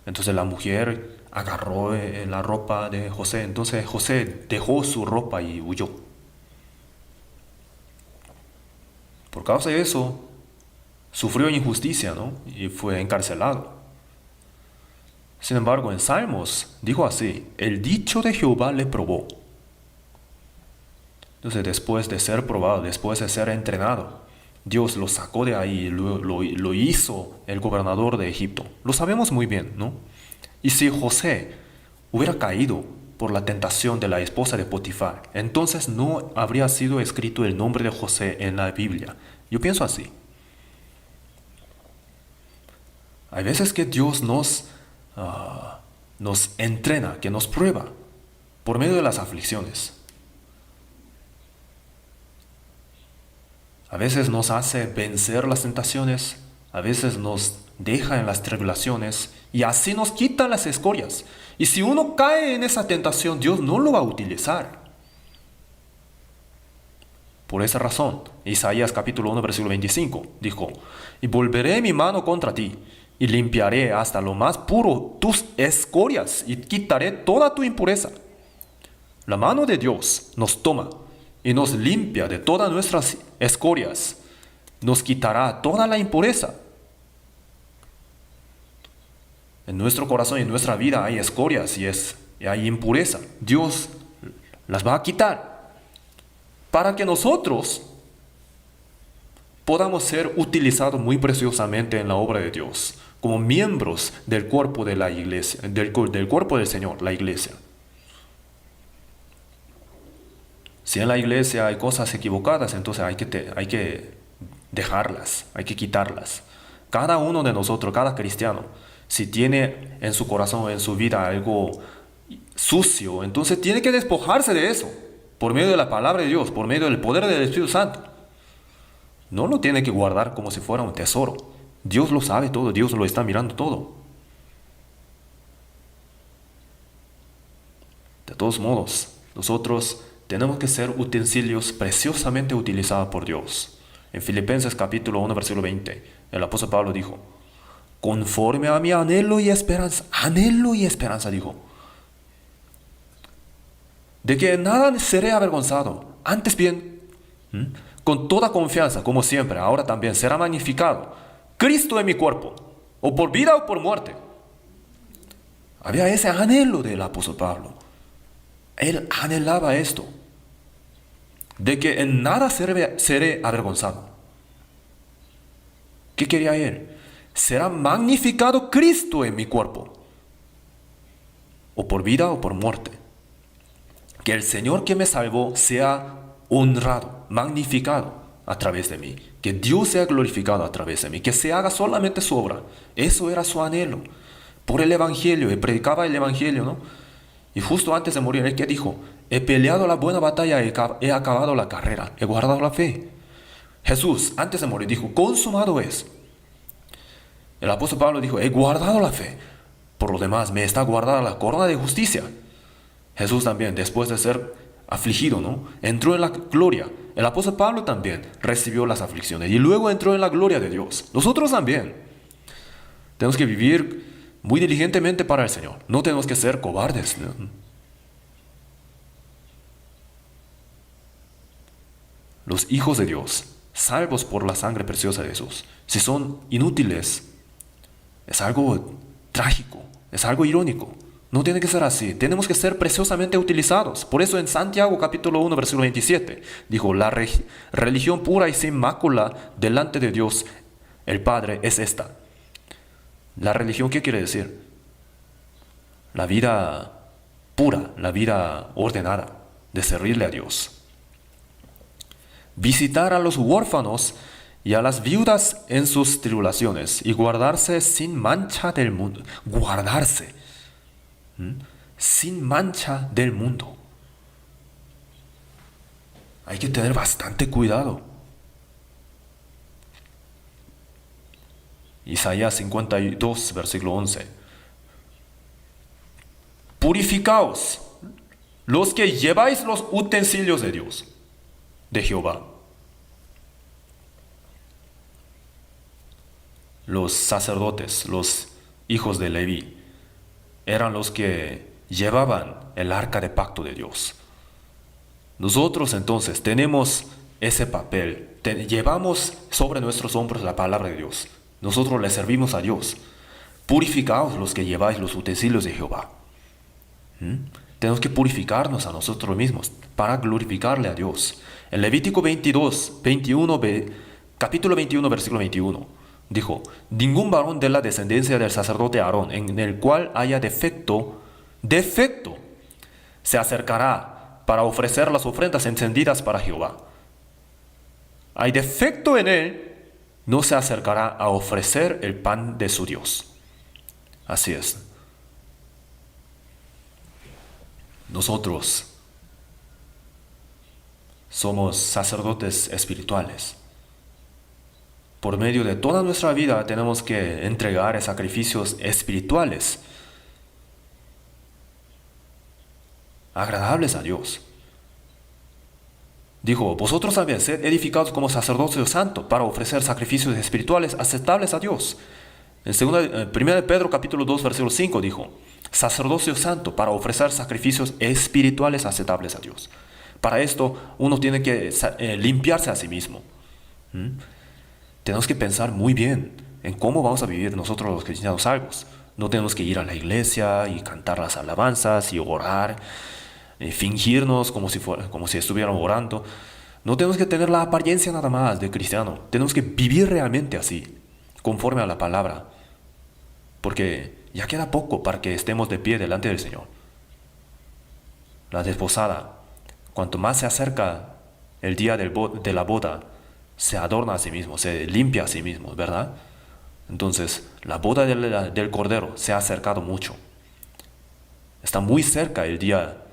Entonces la mujer agarró la ropa de José. Entonces José dejó su ropa y huyó. Por causa de eso, sufrió injusticia, ¿no? Y fue encarcelado. Sin embargo, en Salmos dijo así, el dicho de Jehová le probó. Entonces, después de ser probado, después de ser entrenado, Dios lo sacó de ahí y lo hizo el gobernador de Egipto. Lo sabemos muy bien, ¿no? Y si José hubiera caído por la tentación de la esposa de Potifar, entonces no habría sido escrito el nombre de José en la Biblia. Yo pienso así. Hay veces que Dios nos entrena, que nos prueba por medio de las aflicciones. A veces nos hace vencer las tentaciones, a veces nos deja en las tribulaciones y así nos quita las escorias. Y si uno cae en esa tentación, Dios no lo va a utilizar. Por esa razón, Isaías capítulo 1, versículo 25 dijo, y volveré mi mano contra ti, y limpiaré hasta lo más puro tus escorias, y quitaré toda tu impureza. La mano de Dios nos toma y nos limpia de todas nuestras escorias, nos quitará toda la impureza. En nuestro corazón y en nuestra vida hay escorias y hay impureza. Dios las va a quitar para que nosotros podamos ser utilizados muy preciosamente en la obra de Dios, como miembros del cuerpo de la iglesia, del cuerpo del Señor, la iglesia. Si en la iglesia hay cosas equivocadas, entonces hay que dejarlas, hay que quitarlas. Cada uno de nosotros, cada cristiano, si tiene en su corazón, en su vida algo sucio, entonces tiene que despojarse de eso, por medio de la palabra de Dios, por medio del poder del Espíritu Santo. No lo tiene que guardar como si fuera un tesoro. Dios lo sabe todo, Dios lo está mirando todo. De todos modos, nosotros tenemos que ser utensilios preciosamente utilizados por Dios. En Filipenses capítulo 1, versículo 20, el apóstol Pablo dijo, conforme a mi anhelo y esperanza, dijo, de que en nada seré avergonzado, antes bien, con toda confianza, como siempre, ahora también será magnificado Cristo en mi cuerpo, o por vida o por muerte. Había ese anhelo del apóstol Pablo. Él anhelaba esto, de que en nada seré avergonzado. ¿Qué quería él? Será magnificado Cristo en mi cuerpo, o por vida o por muerte. Que el Señor que me salvó sea honrado, magnificado a través de mí. Que Dios sea glorificado a través de mí. Que se haga solamente su obra. Eso era su anhelo. Por el Evangelio. Él predicaba el Evangelio, ¿no? Y justo antes de morir, él que dijo, he peleado la buena batalla, he acabado la carrera, he guardado la fe. Jesús, antes de morir, dijo, consumado es. El apóstol Pablo dijo, he guardado la fe. Por lo demás, me está guardada la corona de justicia. Jesús también, después de ser afligido, ¿no? Entró en la gloria. El apóstol Pablo también recibió las aflicciones y luego entró en la gloria de Dios. Nosotros también. Tenemos que vivir muy diligentemente para el Señor. No tenemos que ser cobardes, ¿no? Los hijos de Dios, salvos por la sangre preciosa de Jesús, si son inútiles, es algo trágico, es algo irónico. No tiene que ser así. Tenemos que ser preciosamente utilizados. Por eso en Santiago capítulo 1 versículo 27 dijo, la religión pura y sin mácula delante de Dios el Padre es esta. La religión, ¿qué quiere decir? La vida pura, la vida ordenada de servirle a Dios. Visitar a los huérfanos y a las viudas en sus tribulaciones y guardarse sin mancha del mundo. Guardarse. Sin mancha del mundo. Hay que tener bastante cuidado. Isaías 52, versículo 11. Purificaos los que lleváis los utensilios de Dios, de Jehová. Los sacerdotes, los hijos de Leví, eran los que llevaban el arca de pacto de Dios. Nosotros entonces tenemos ese papel, llevamos sobre nuestros hombros la palabra de Dios. Nosotros le servimos a Dios. Purificaos los que lleváis los utensilios de Jehová. Tenemos que purificarnos a nosotros mismos para glorificarle a Dios. En Levítico 21, capítulo 21, versículo 21, dijo, ningún varón de la descendencia del sacerdote Aarón, en el cual haya defecto, se acercará para ofrecer las ofrendas encendidas para Jehová. Hay defecto en él, no se acercará a ofrecer el pan de su Dios. Así es. Nosotros somos sacerdotes espirituales. Por medio de toda nuestra vida tenemos que entregar sacrificios espirituales, agradables a Dios. Dijo, vosotros también sed edificados como sacerdocio santo para ofrecer sacrificios espirituales aceptables a Dios. En 1 Pedro capítulo 2 versículo 5 dijo, sacerdocio santo para ofrecer sacrificios espirituales aceptables a Dios. Para esto uno tiene que limpiarse a sí mismo. Tenemos que pensar muy bien en cómo vamos a vivir nosotros los cristianos salvos. No tenemos que ir a la iglesia y cantar las alabanzas y orar, fingirnos como si estuviéramos orando. No tenemos que tener la apariencia nada más de cristiano. Tenemos que vivir realmente así, conforme a la palabra. Porque ya queda poco para que estemos de pie delante del Señor. La desposada, cuanto más se acerca el día de la boda, se adorna a sí mismo, se limpia a sí mismo, ¿verdad? Entonces, la boda del Cordero se ha acercado mucho. Está muy cerca el día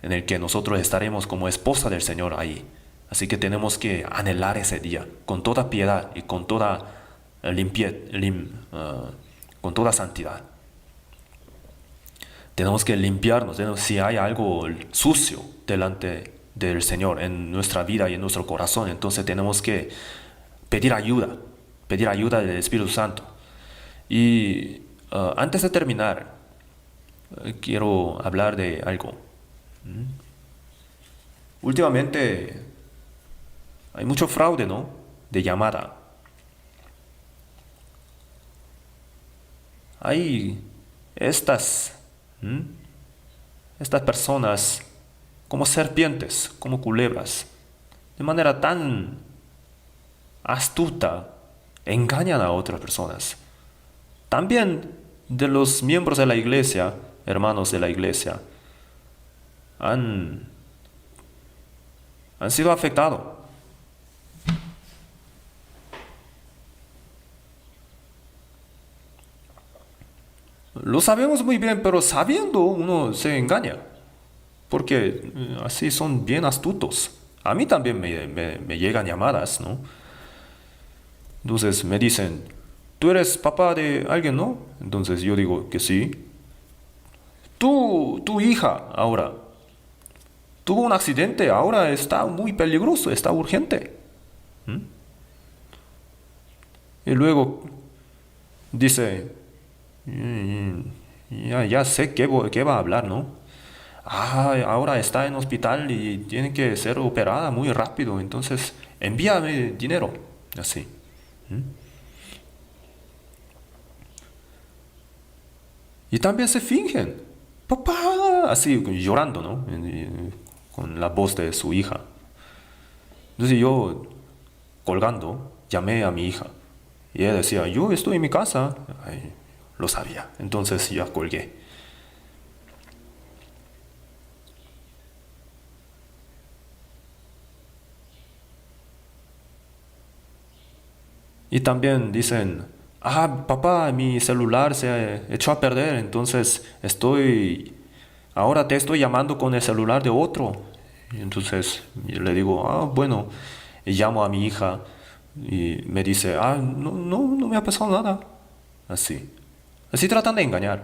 en el que nosotros estaremos como esposa del Señor ahí. Así que tenemos que anhelar ese día con toda piedad y con toda con toda santidad. Tenemos que limpiarnos. Si hay algo sucio delante del Señor en nuestra vida y en nuestro corazón, entonces tenemos que pedir ayuda del Espíritu Santo. Y antes de terminar, quiero hablar de algo. Últimamente hay mucho fraude, ¿no? De llamada. Hay estas personas como serpientes, como culebras, de manera tan astuta, engañan a otras personas. También de los miembros de la iglesia, hermanos de la iglesia, han sido afectados. Lo sabemos muy bien, pero sabiendo uno se engaña, porque así son bien astutos. A mí también me llegan llamadas, ¿no? Entonces me dicen, ¿tú eres papá de alguien, no? Entonces yo digo que sí. Tu hija ahora tuvo un accidente, ahora está muy peligroso, está urgente. ¿Mm? Y luego dice, ya sé qué va a hablar, ¿no? Ah, ahora está en hospital y tiene que ser operada muy rápido, entonces envíame dinero. Así. Y también se fingen. Papá, así llorando, ¿no? Con la voz de su hija. Entonces yo, colgando, llamé a mi hija. Y ella decía, yo estoy en mi casa. Ay, lo sabía. Entonces ya colgué. Y también dicen, ah, papá, mi celular se echó a perder, entonces ahora te estoy llamando con el celular de otro. Y entonces yo le digo, ah, bueno, y llamo a mi hija y me dice, ah, no me ha pasado nada. Así. Así tratan de engañar.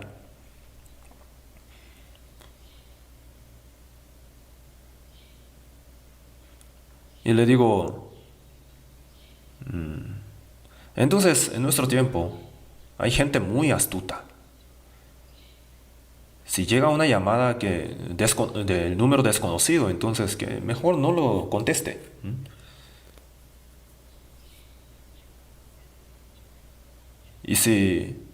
Y le digo, entonces en nuestro tiempo hay gente muy astuta. Si llega una llamada del número desconocido, entonces que mejor no lo conteste. Y si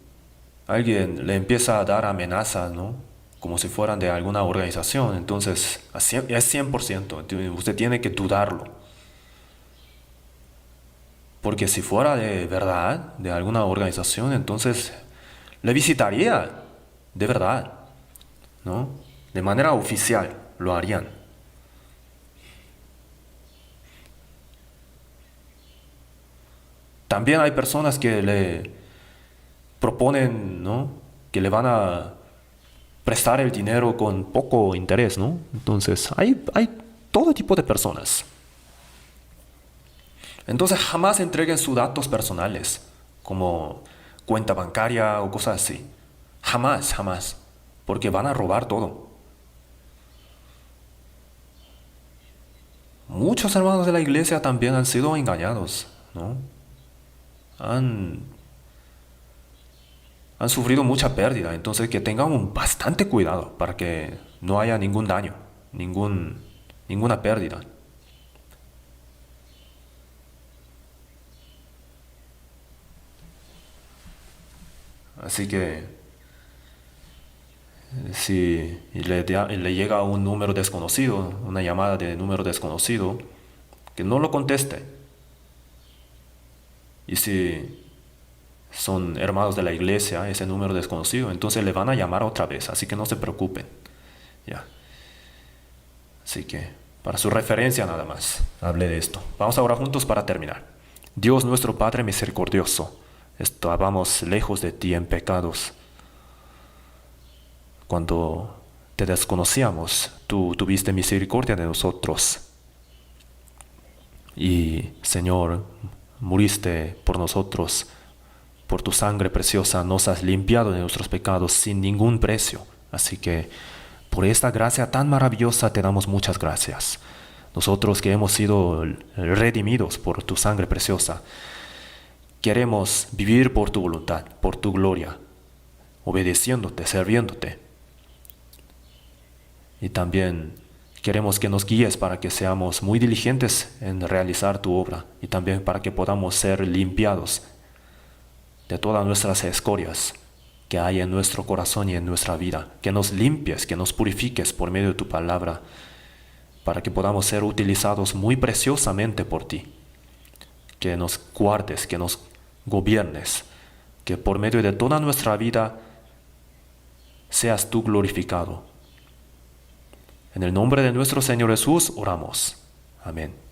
alguien le empieza a dar amenazas, ¿no? Como si fueran de alguna organización, entonces es 100%. Usted tiene que dudarlo. Porque si fuera de verdad, de alguna organización, entonces le visitaría, de verdad, ¿no? De manera oficial lo harían. También hay personas que le proponen, ¿no? Que le van a prestar el dinero con poco interés, ¿no? Entonces, hay todo tipo de personas. Entonces, jamás entreguen sus datos personales, como cuenta bancaria o cosas así. Jamás, jamás. Porque van a robar todo. Muchos hermanos de la iglesia también han sido engañados, ¿no? Han, han sufrido mucha pérdida, entonces que tengan bastante cuidado para que no haya ningún daño, ninguna pérdida. Así que si le llega un número desconocido, una llamada de número desconocido, que no lo conteste. Y si son hermanos de la iglesia, ese número desconocido, entonces le van a llamar otra vez, así que no se preocupen. Ya. Así que, para su referencia nada más, hablé de esto. Vamos a orar juntos para terminar. Dios nuestro Padre misericordioso, estábamos lejos de ti en pecados. Cuando te desconocíamos, tú tuviste misericordia de nosotros. Y, Señor, muriste por nosotros. Por tu sangre preciosa nos has limpiado de nuestros pecados sin ningún precio. Así que por esta gracia tan maravillosa te damos muchas gracias. Nosotros que hemos sido redimidos por tu sangre preciosa, queremos vivir por tu voluntad, por tu gloria, obedeciéndote, sirviéndote. Y también queremos que nos guíes para que seamos muy diligentes en realizar tu obra y también para que podamos ser limpiados de todas nuestras escorias que hay en nuestro corazón y en nuestra vida. Que nos limpies, que nos purifiques por medio de tu palabra, para que podamos ser utilizados muy preciosamente por ti. Que nos guardes, que nos gobiernes, que por medio de toda nuestra vida seas tú glorificado. En el nombre de nuestro Señor Jesús oramos. Amén.